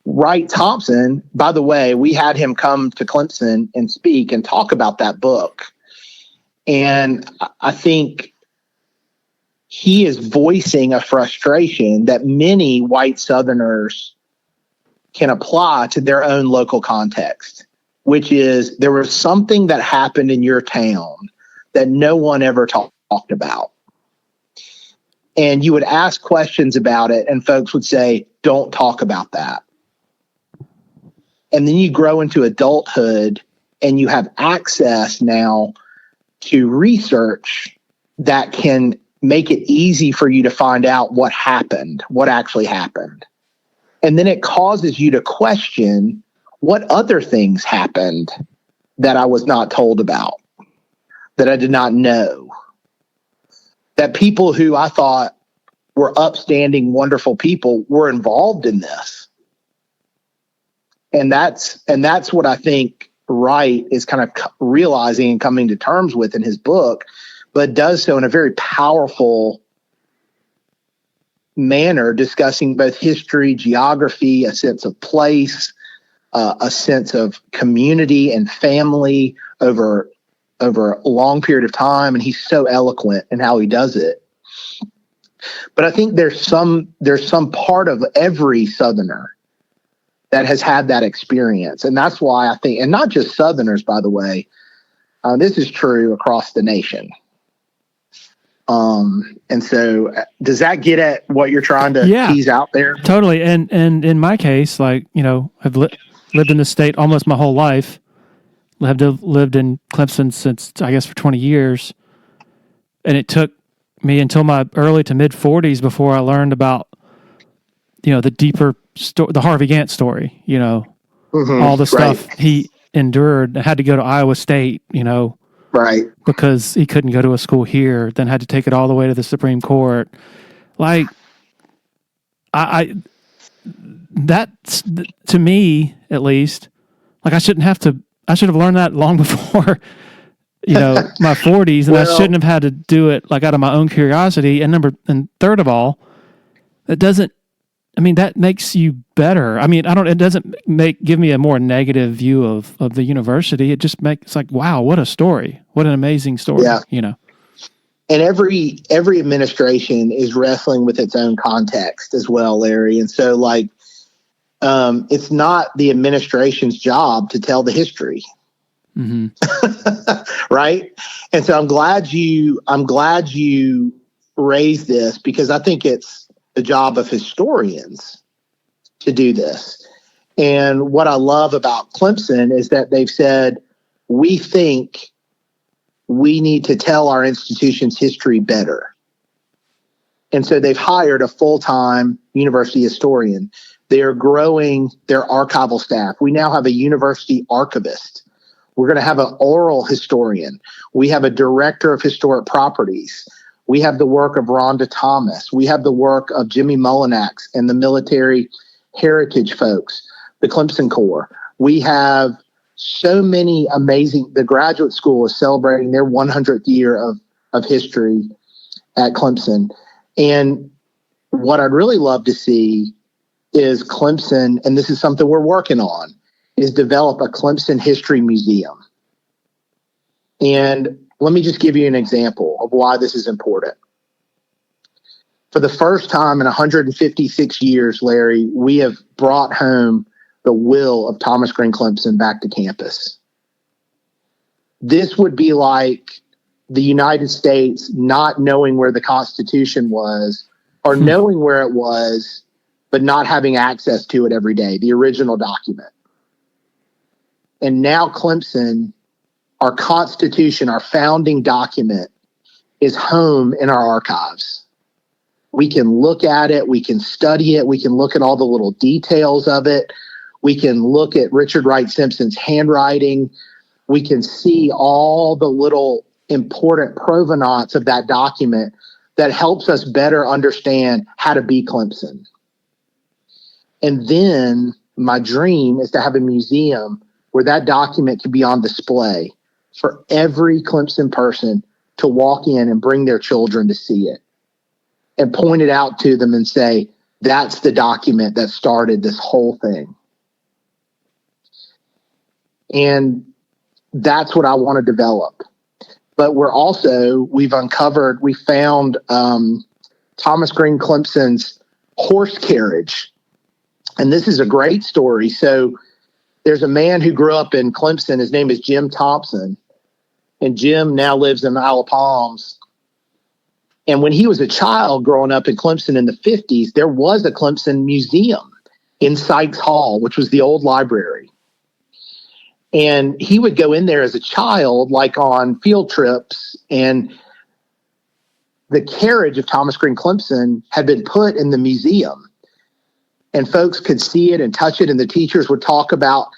Wright Thompson, by the way, we had him come to Clemson and speak and talk about that book. And I think he is voicing a frustration that many white Southerners can apply to their own local context, which is there was something that happened in your town that no one ever talked about. And you would ask questions about it and folks would say, don't talk about that. And then you grow into adulthood and you have access now to research that can make it easy for you to find out what happened, what actually happened. And then it causes you to question what other things happened that I was not told about, that I did not know, that people who I thought were upstanding, wonderful people were involved in this. And that's what I think Wright is kind of realizing and coming to terms with in his book, but does so in a very powerful manner, discussing both history, geography, a sense of place, a sense of community and family over a long period of time. And he's so eloquent in how he does it. But I think there's some part of every Southerner that has had that experience. And that's why I think, and not just Southerners, by the way, this is true across the nation. And so does that get at what you're trying to tease out there? Totally. And in my case, I've lived in the state almost my whole life. Lived in Clemson since, I guess, for 20 years. And it took me until my early to mid 40s before I learned about, the deeper story, the Harvey Gantt story, all the stuff he endured. I had to go to Iowa State, right, because he couldn't go to a school here, then had to take it all the way to the Supreme Court. That's, to me, at least, I should have learned that long before, my 40s, and I shouldn't have had to do it out of my own curiosity. And third of all, that makes you better. It doesn't give me a more negative view of the university. It just makes wow, what a story. What an amazing story. Yeah. and every administration is wrestling with its own context as well, Larry. And so, like, it's not the administration's job to tell the history, right? And so I'm glad you raised this, because I think it's the job of historians to do this. And what I love about Clemson is that they've said, we think we need to tell our institution's history better. And so they've hired a full-time university historian. They are growing their archival staff. We now have a university archivist. We're going to have an oral historian. We have a director of historic properties. We have the work of Rhonda Thomas. We have the work of Jimmy Mullinax and the military heritage folks, the Clemson Corps. We have so many amazing, the graduate school is celebrating their 100th year of history at Clemson. And what I'd really love to see is Clemson, and this is something we're working on, is develop a Clemson history museum. And let me just give you an example of why this is important. For the first time in 156 years, Larry, we have brought home the will of Thomas Green Clemson back to campus. This would be like the United States not knowing where the Constitution was, or knowing where it was, but not having access to it every day, the original document. And now Clemson, our Constitution, our founding document, is home in our archives. We can look at it. We can study it. We can look at all the little details of it. We can look at Richard Wright Simpson's handwriting. We can see all the little important provenance of that document that helps us better understand how to be Clemson. And then my dream is to have a museum where that document can be on display for every Clemson person to walk in and bring their children to see it and point it out to them and say, that's the document that started this whole thing. And that's what I want to develop. But we found Thomas Green Clemson's horse carriage. And this is a great story. So there's a man who grew up in Clemson. His name is Jim Thompson. And Jim now lives in Isle of Palms. And when he was a child growing up in Clemson in the 50s, there was a Clemson museum in Sykes Hall, which was the old library. And he would go in there as a child, like on field trips, and the carriage of Thomas Green Clemson had been put in the museum. And folks could see it and touch it, and the teachers would talk about,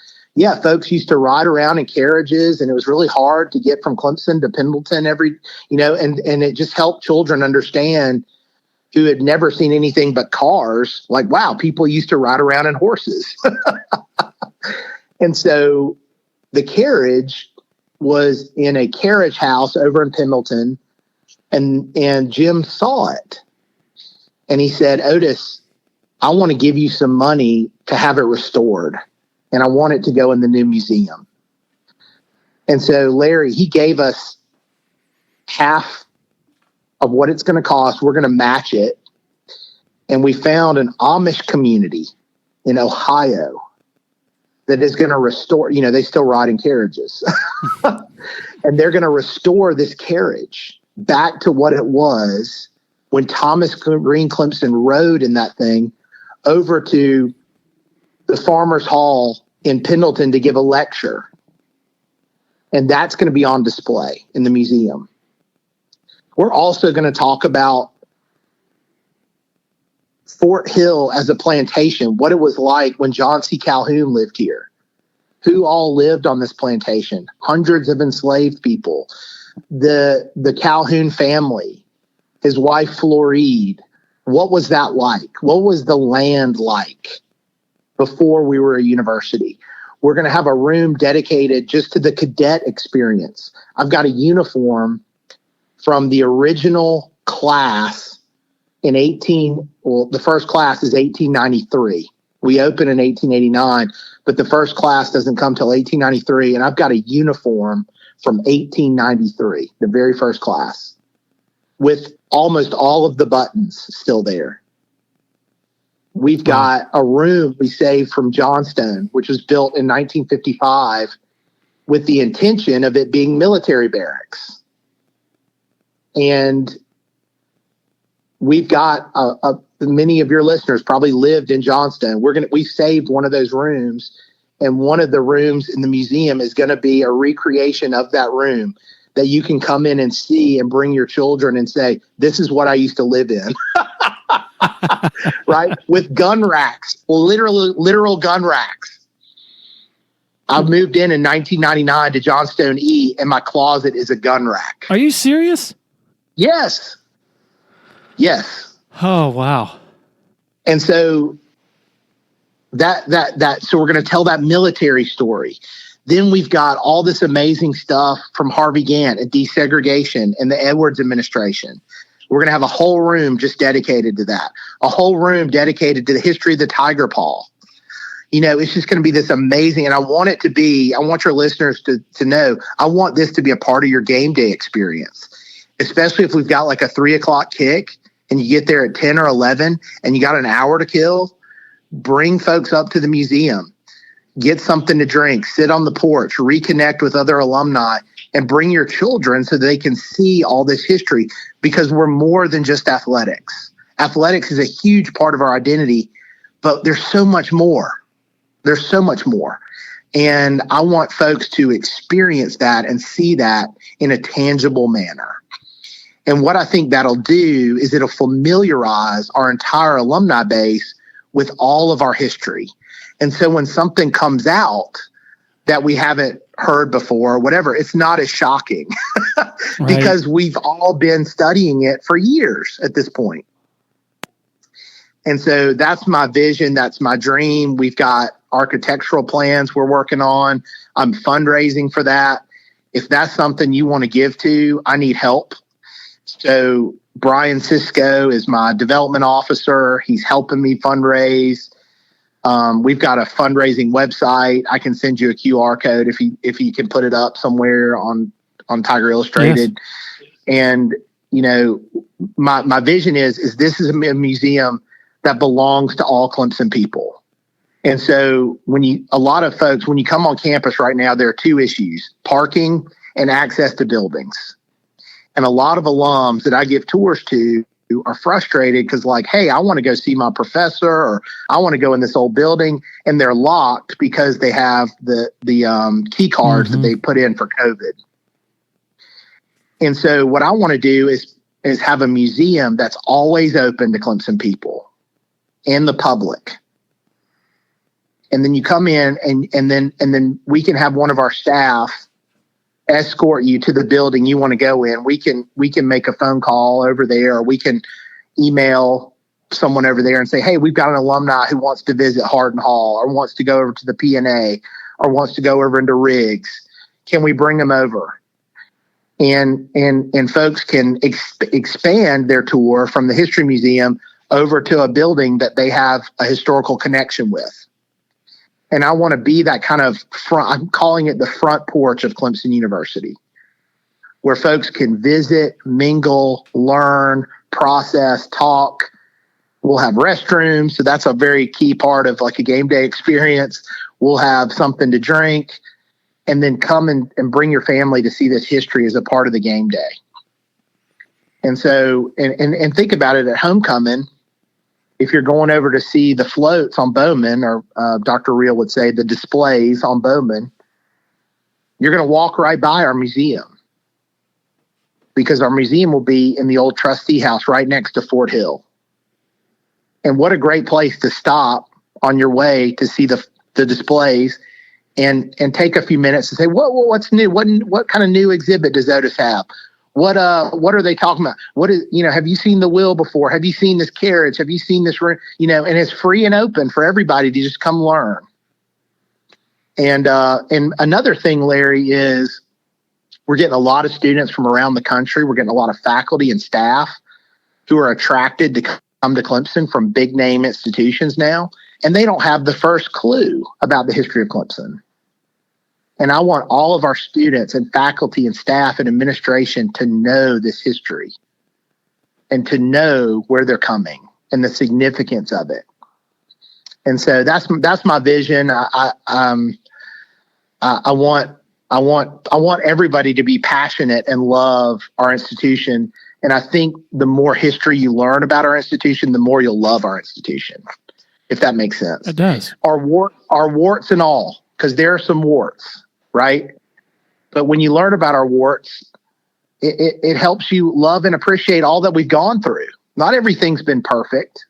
folks used to ride around in carriages, and it was really hard to get from Clemson to Pendleton and it just helped children understand, who had never seen anything but cars, like, wow, people used to ride around in horses. And so the carriage was in a carriage house over in Pendleton, and Jim saw it. And he said, Otis, I want to give you some money to have it restored, and I want it to go in the new museum. And so, Larry, he gave us half of what it's going to cost. We're going to match it. And we found an Amish community in Ohio that is going to restore, they still ride in carriages. And they're going to restore this carriage back to what it was when Thomas Green Clemson rode in that thing over to the Farmers Hall in Pendleton to give a lecture. And that's going to be on display in the museum. We're also going to talk about Fort Hill as a plantation, what it was like when John C. Calhoun lived here, who all lived on this plantation, hundreds of enslaved people, the Calhoun family, his wife, Floride. What was that like? What was the land like before we were a university? We're going to have a room dedicated just to the cadet experience. I've got a uniform from the original class in the first class is 1893. We open in 1889, but the first class doesn't come till 1893. And I've got a uniform from 1893, the very first class. with almost all of the buttons still there. We've got a room we saved from Johnstone, which was built in 1955 with the intention of it being military barracks. And we've got many of your listeners probably lived in Johnstone. We saved one of those rooms, and one of the rooms in the museum is going to be a recreation of that room that you can come in and see and bring your children and say, this is what I used to live in. Right? With gun racks, literal gun racks. I moved in 1999 to Johnstone E, and my closet is a gun rack. Are you serious? Yes. Yes. Oh, wow. And so so we're going to tell that military story. Then we've got all this amazing stuff from Harvey Gantt and desegregation and the Edwards administration. We're going to have a whole room just dedicated to that. A whole room dedicated to the history of the tiger paw. It's just going to be this amazing, and I want your listeners to know, I want this to be a part of your game day experience, especially if we've got like a 3:00 kick and you get there at 10 or 11 and you got an hour to kill. Bring folks up to the museum, get something to drink, sit on the porch, reconnect with other alumni, and bring your children so they can see all this history, because we're more than just athletics. Athletics is a huge part of our identity, but there's so much more. There's so much more. And I want folks to experience that and see that in a tangible manner. And what I think that'll do is it'll familiarize our entire alumni base with all of our history. And so when something comes out that we haven't heard before, whatever, it's not as shocking because we've all been studying it for years at this point. And so that's my vision. That's my dream. We've got architectural plans we're working on. I'm fundraising for that. If that's something you want to give to, I need help. So Brian Cisco is my development officer. He's helping me fundraise. We've got a fundraising website. I can send you a QR code if you can put it up somewhere on Tiger Illustrated. Yes. And my vision is this is a museum that belongs to all Clemson people. And so when you come on campus right now, there are two issues: parking and access to buildings. And a lot of alums that I give tours to are frustrated because, like, hey, I want to go see my professor, or I want to go in this old building, and they're locked because they have the key cards that they put in for COVID. And so what I want to do is have a museum that's always open to Clemson people and the public. And then you come in and then we can have one of our staff escort you to the building you want to go in. We can make a phone call over there, or we can email someone over there and say, hey, we've got an alumni who wants to visit Hardin Hall, or wants to go over to the P&A, or wants to go over into Riggs. Can we bring them over? And folks can expand their tour from the History Museum over to a building that they have a historical connection with. And I want to be that kind of I'm calling it the front porch of Clemson University, where folks can visit, mingle, learn, process, talk. We'll have restrooms. So that's a very key part of like a game day experience. We'll have something to drink, and then come and bring your family to see this history as a part of the game day. And so, and think about it at homecoming. If you're going over to see the floats on Bowman, or Dr. Reel would say the displays on Bowman, you're going to walk right by our museum, because our museum will be in the old trustee house right next to Fort Hill. And what a great place to stop on your way to see the displays and take a few minutes and say, what's new? What kind of new exhibit does Otis have? What are they talking about? Have you seen the wheel before? Have you seen this carriage? Have you seen this room? And it's free and open for everybody to just come learn. And another thing, Larry, is we're getting a lot of students from around the country. We're getting a lot of faculty and staff who are attracted to come to Clemson from big name institutions now, and they don't have the first clue about the history of Clemson. And I want all of our students and faculty and staff and administration to know this history. and to know where they're coming and the significance of it. And so that's my vision. I want everybody to be passionate and love our institution. And I think the more history you learn about our institution, the more you'll love our institution, if that makes sense. It does. Our warts and all, because there are some warts, right? But when you learn about our warts, it helps you love and appreciate all that we've gone through. Not everything's been perfect.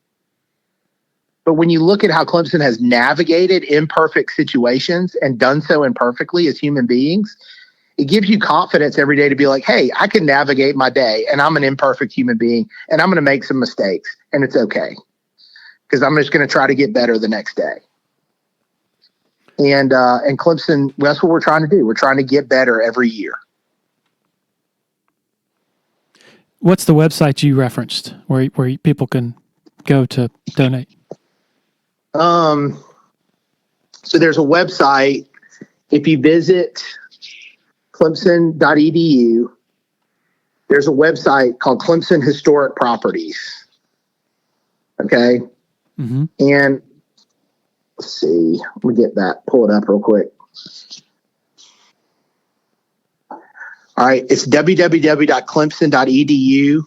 But when you look at how Clemson has navigated imperfect situations and done so imperfectly as human beings, it gives you confidence every day to be like, hey, I can navigate my day, and I'm an imperfect human being, and I'm going to make some mistakes, and it's okay, because I'm just going to try to get better the next day. And Clemson, that's what we're trying to do. We're trying to get better every year. What's the website you referenced where people can go to donate? So there's a website. If you visit clemson.edu, there's a website called Clemson Historic Properties. Okay. Mm-hmm. And let's see, let me get that, pull it up real quick. All right. It's www.clemson.edu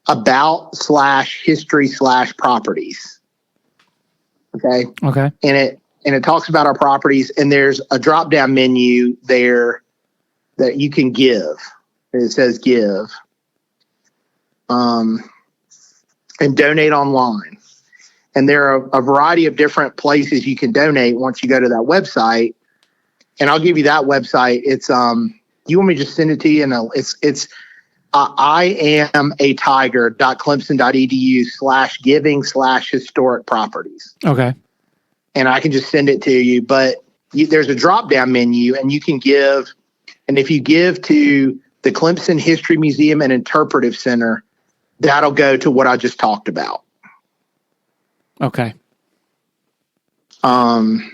about/history/properties. Okay. Okay. And it talks about our properties, and there's a drop down menu there that you can give. And it says give. And donate online. And there are a variety of different places you can donate once you go to that website. And I'll give you that website. It's you want me to just send it to you? No, it's iamatiger.clemson.edu/giving/historic properties. Okay. And I can just send it to you. But there's a drop down menu, and you can give. And if you give to the Clemson History Museum and Interpretive Center, that'll go to what I just talked about. Okay. And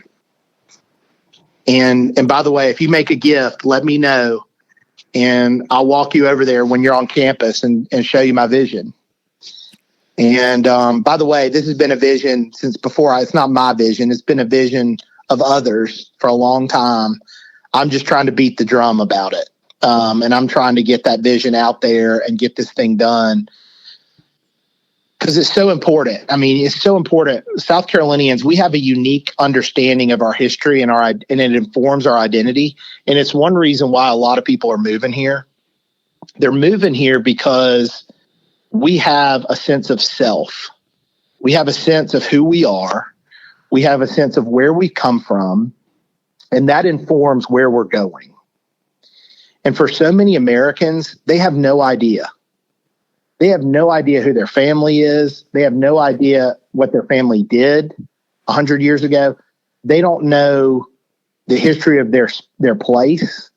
by the way, if you make a gift, let me know, and I'll walk you over there when you're on campus and show you my vision. And by the way, this has been a vision since before. It's not my vision. It's been a vision of others for a long time. I'm just trying to beat the drum about it. And I'm trying to get that vision out there and get this thing done, because it's so important. I mean, it's so important. South Carolinians, we have a unique understanding of our history and it informs our identity. And it's one reason why a lot of people are moving here. They're moving here because we have a sense of self. We have a sense of who we are. We have a sense of where we come from, and that informs where we're going. And for so many Americans, they have no idea. They have no idea who their family is. They have no idea what their family did 100 years ago. They don't know the history of their place.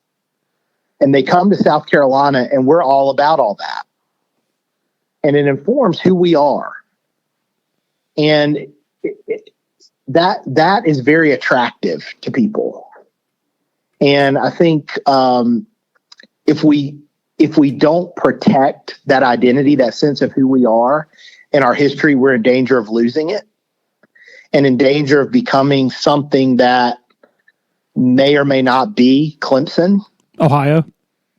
And they come to South Carolina, and we're all about all that. And it informs who we are. And that is very attractive to people. And I think if we don't protect that identity, that sense of who we are and our history, we're in danger of losing it, and in danger of becoming something that may or may not be Clemson. Ohio?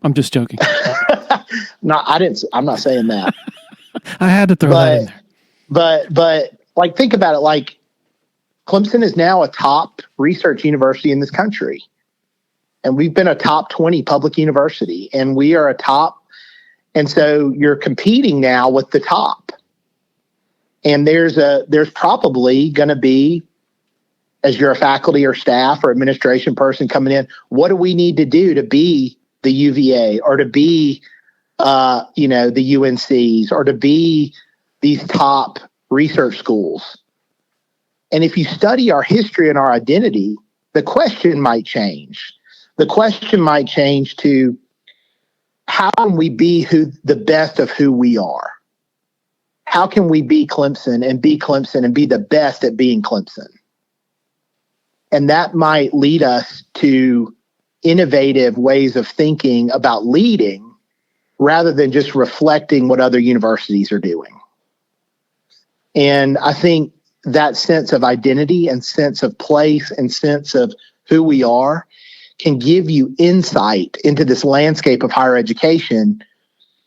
I'm just joking. I'm not saying that. I had to throw that in there. But like, think about it. Like, Clemson is now a top research university in this country. And we've been a top 20 public university, and we are a top. And so you're competing now with the top. And there's probably going to be, as you're a faculty or staff or administration person coming in, what do we need to do to be the UVA or to be, the UNCs or to be these top research schools? And if you study our history and our identity, the question might change. The question might change to, how can we be the best of who we are? How can we be Clemson and be the best at being Clemson? And that might lead us to innovative ways of thinking about leading, rather than just reflecting what other universities are doing. And I think that sense of identity and sense of place and sense of who we are can give you insight into this landscape of higher education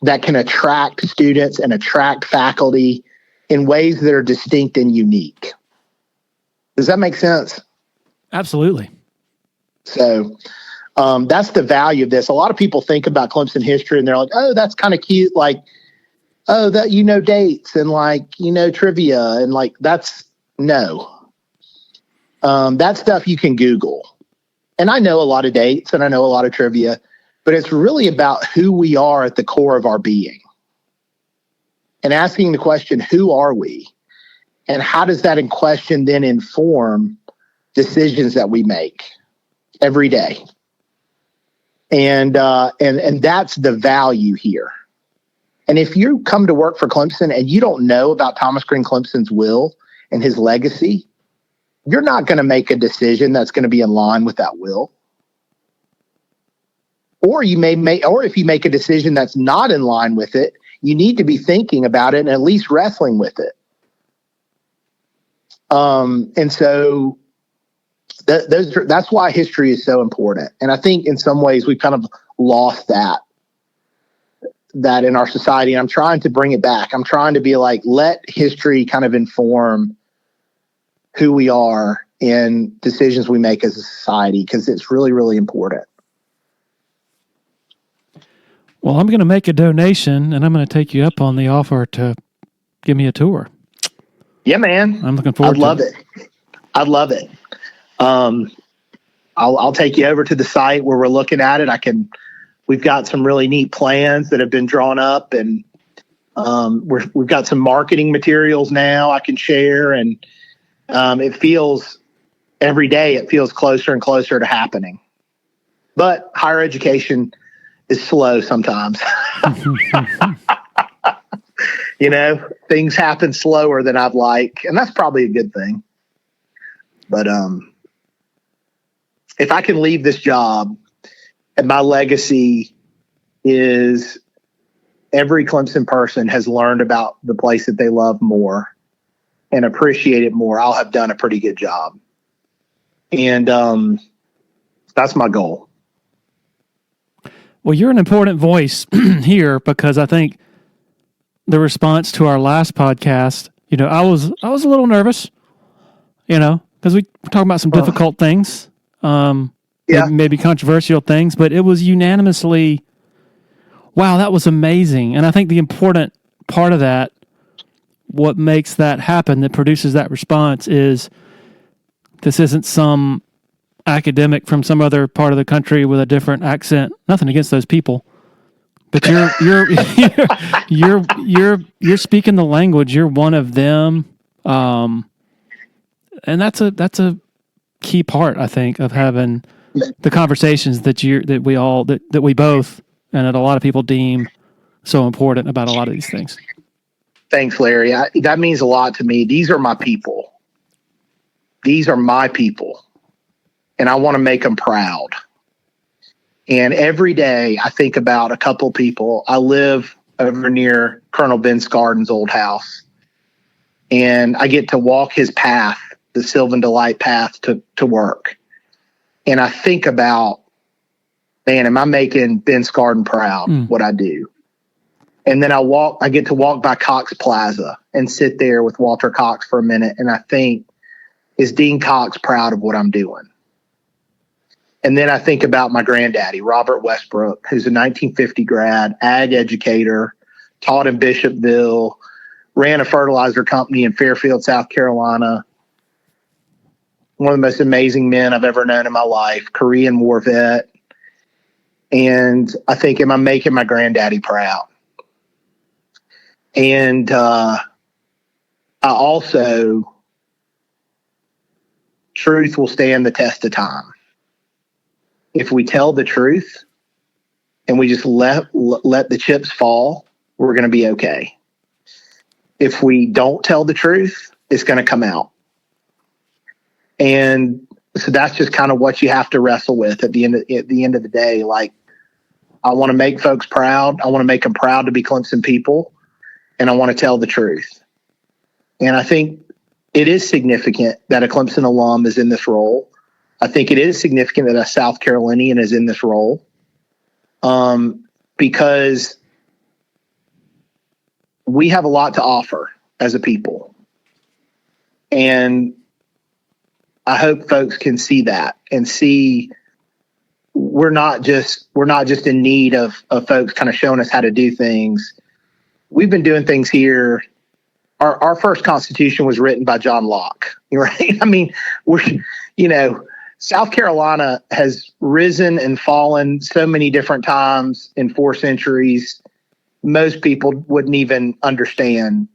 that can attract students and attract faculty in ways that are distinct and unique. Does that make sense? Absolutely. So that's the value of this. A lot of people think about Clemson history and they're like, oh, that's kind of cute. Like, oh, that, dates and trivia. And that's no. That stuff you can Google. And I know a lot of dates and I know a lot of trivia, but it's really about who we are at the core of our being. And asking the question, who are we? And how does that in question then inform decisions that we make every day? And that's the value here. And if you come to work for Clemson and you don't know about Thomas Green Clemson's will and his legacy, you're not going to make a decision that's going to be in line with that will. Or you or if you make a decision that's not in line with it, you need to be thinking about it and at least wrestling with it. And so that's why history is so important. And I think in some ways we've kind of lost that in our society. And I'm trying to bring it back. I'm trying to be like, let history kind of inform who we are and decisions we make as a society, because it's really, really important. Well, I'm going to make a donation, and I'm going to take you up on the offer to give me a tour. Yeah, man. I'm looking forward to it. I'd love it. I'll take you over to the site where we're looking at it. We've got some really neat plans that have been drawn up, and we've got some marketing materials now I can share, and it feels every day it feels closer and closer to happening. But higher education is slow sometimes. Things happen slower than I'd like, and that's probably a good thing. But if I can leave this job and my legacy is every Clemson person has learned about the place that they love more and appreciate it more, I'll have done a pretty good job. And that's my goal. Well, you're an important voice here, because I think the response to our last podcast, I was a little nervous, because we were talking about some difficult things, maybe controversial things, but it was unanimously, wow, that was amazing. And I think the important part of that, what makes that happen, that produces that response, is this isn't some academic from some other part of the country with a different accent. Nothing against those people, but you're speaking the language. You're one of them, and that's a key part, I think, of having the conversations that we both and that a lot of people deem so important about a lot of these things. Thanks, Larry. That means a lot to me. These are my people. These are my people. And I want to make them proud. And every day I think about a couple people. I live over near Colonel Ben Scarden's old house. And I get to walk his path, the Sylvan Delight path to work. And I think about, man, am I making Ben Scarden proud, what I do? And then I get to walk by Cox Plaza and sit there with Walter Cox for a minute. And I think, is Dean Cox proud of what I'm doing? And then I think about my granddaddy, Robert Westbrook, who's a 1950 grad, ag educator, taught in Bishopville, ran a fertilizer company in Fairfield, South Carolina. One of the most amazing men I've ever known in my life, Korean War vet. And I think, am I making my granddaddy proud? And I also, truth will stand the test of time. If we tell the truth and we just let the chips fall, we're going to be okay. If we don't tell the truth, it's going to come out. And so that's just kind of what you have to wrestle with at the end of the day. Like, I want to make folks proud. I want to make them proud to be Clemson people, and I want to tell the truth. And I think it is significant that a Clemson alum is in this role. I think it is significant that a South Carolinian is in this role, because we have a lot to offer as a people. And I hope folks can see that and see we're not just in need of folks kind of showing us how to do things. We've been doing things here. Our first Constitution was written by John Locke, right? I mean, South Carolina has risen and fallen so many different times in 4 centuries. Most people wouldn't even understand.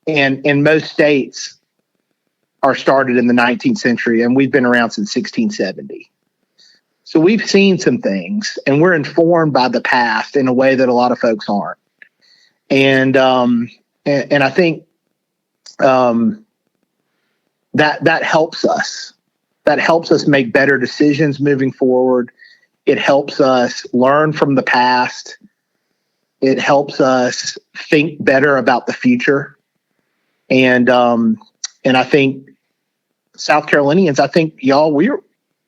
And most states are started in the 19th century, and we've been around since 1670. So we've seen some things, and we're informed by the past in a way that a lot of folks aren't. And I think that helps us. That helps us make better decisions moving forward. It helps us learn from the past. It helps us think better about the future. And I think South Carolinians, I think y'all,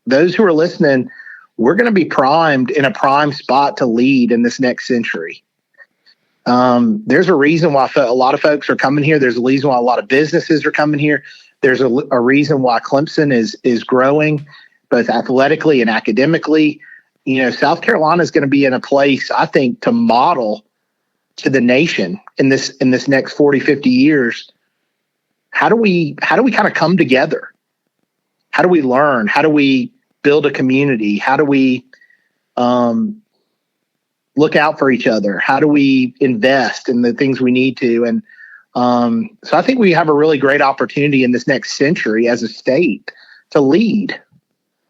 those who are listening, we're going to be primed in a prime spot to lead in this next century. There's a reason why a lot of folks are coming here. There's a reason why a lot of businesses are coming here. There's a reason why Clemson is growing, both athletically and academically. South Carolina is going to be in a place, I think, to model to the nation in this next 40, 50 years. How do we kind of come together? How do we learn? How do we build a community? How do we look out for each other? How do we invest in the things we need to? And so I think we have a really great opportunity in this next century as a state to lead.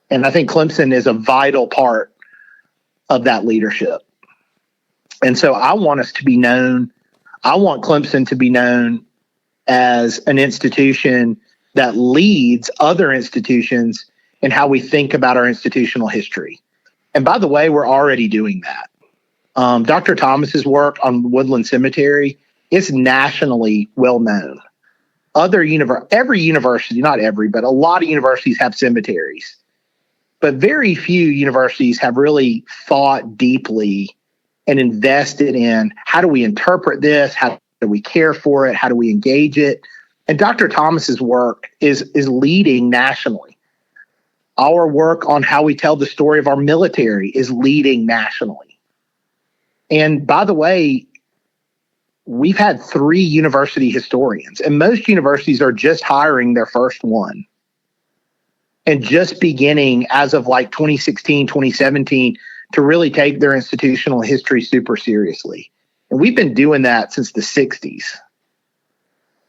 And I think Clemson is a vital part of that leadership. And so I want us to be known. I want Clemson to be known as an institution that leads other institutions in how we think about our institutional history. And by the way, we're already doing that. Dr. Thomas's work on Woodland Cemetery is nationally well known. Every university, not every, but a lot of universities have cemeteries. But very few universities have really thought deeply and invested in how do we interpret this? How do we care for it? How do we engage it? And Dr. Thomas's work is leading nationally. Our work on how we tell the story of our military is leading nationally. And by the way, we've had 3 university historians, and most universities are just hiring their first one. And just beginning as of like 2016, 2017, to really take their institutional history super seriously. And we've been doing that since the 60s.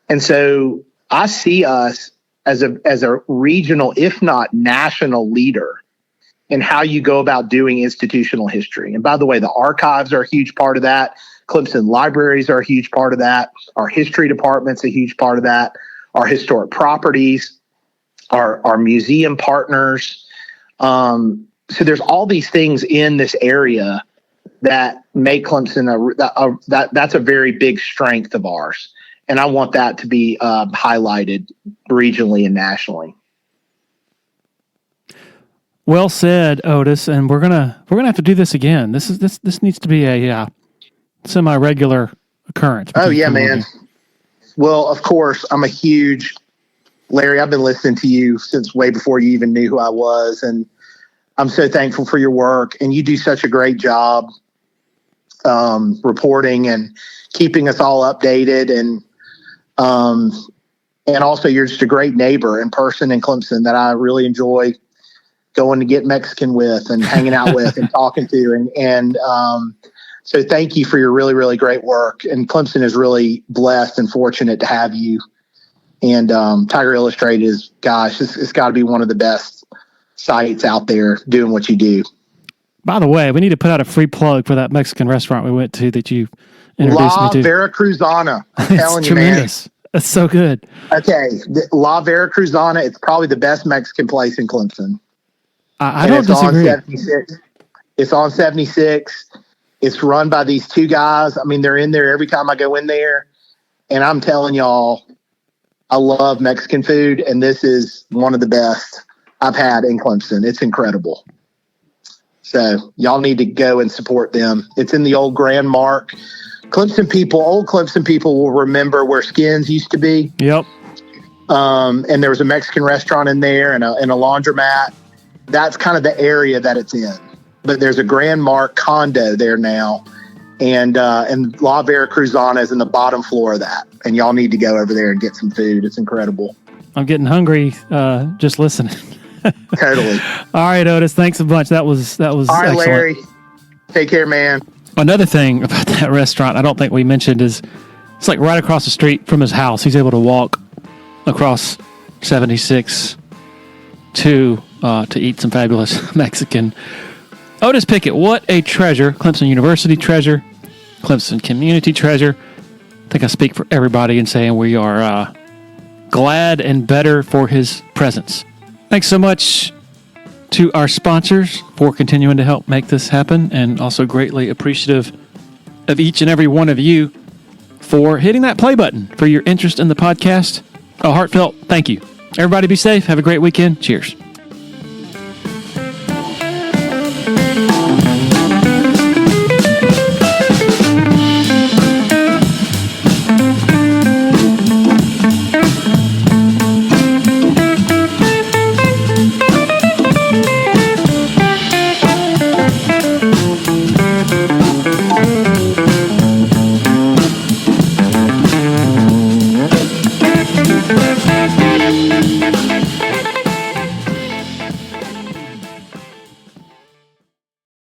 And so I see us as a regional, if not national leader in how you go about doing institutional history. And by the way, the archives are a huge part of that. Clemson libraries are a huge part of that. Our history department's a huge part of that. Our historic properties, our museum partners. So there's all these things in this area that make Clemson that's a very big strength of ours. And I want that to be highlighted regionally and nationally. Well said, Otis. And we're gonna have to do this again. This needs to be a semi-regular occurrence. Oh yeah, man. Well, of course, I'm a huge Larry. I've been listening to you since way before you even knew who I was, and I'm so thankful for your work. And you do such a great job reporting and keeping us all updated, and also you're just a great neighbor and person in Clemson that I really enjoy going to get Mexican with and hanging out with and talking to. And so thank you for your really, really great work. And Clemson is really blessed and fortunate to have you. And Tiger Illustrated is, gosh, it's got to be one of the best sites out there doing what you do. By the way, we need to put out a free plug for that Mexican restaurant we went to that you introduced me to. La Veracruzana. I'm telling you, tremendous. Man. That's so good. Okay. La Veracruzana, it's probably the best Mexican place in Clemson. I don't disagree. It's on 76. It's run by these two guys. I mean, they're in there every time I go in there. And I'm telling y'all, I love Mexican food, and this is one of the best I've had in Clemson. It's incredible. So y'all need to go and support them. It's in the old Grand Mark. Old Clemson people will remember where Skins used to be. Yep. And there was a Mexican restaurant in there and a laundromat. That's kind of the area that it's in. But there's a Grand Mark condo there now. And La Veracruzana is in the bottom floor of that. And y'all need to go over there and get some food. It's incredible. I'm getting hungry just listening. Totally. All right, Otis. Thanks a bunch. That was all right, excellent. Larry. Take care, man. Another thing about that restaurant I don't think we mentioned is it's like right across the street from his house. He's able to walk across 76 to eat some fabulous Mexican. Otis Pickett, what a treasure. Clemson University treasure. Clemson community treasure. I think I speak for everybody in saying we are glad and better for his presence. Thanks so much to our sponsors for continuing to help make this happen, and also greatly appreciative of each and every one of you for hitting that play button for your interest in the podcast. A heartfelt thank you. Everybody be safe. Have a great weekend. Cheers.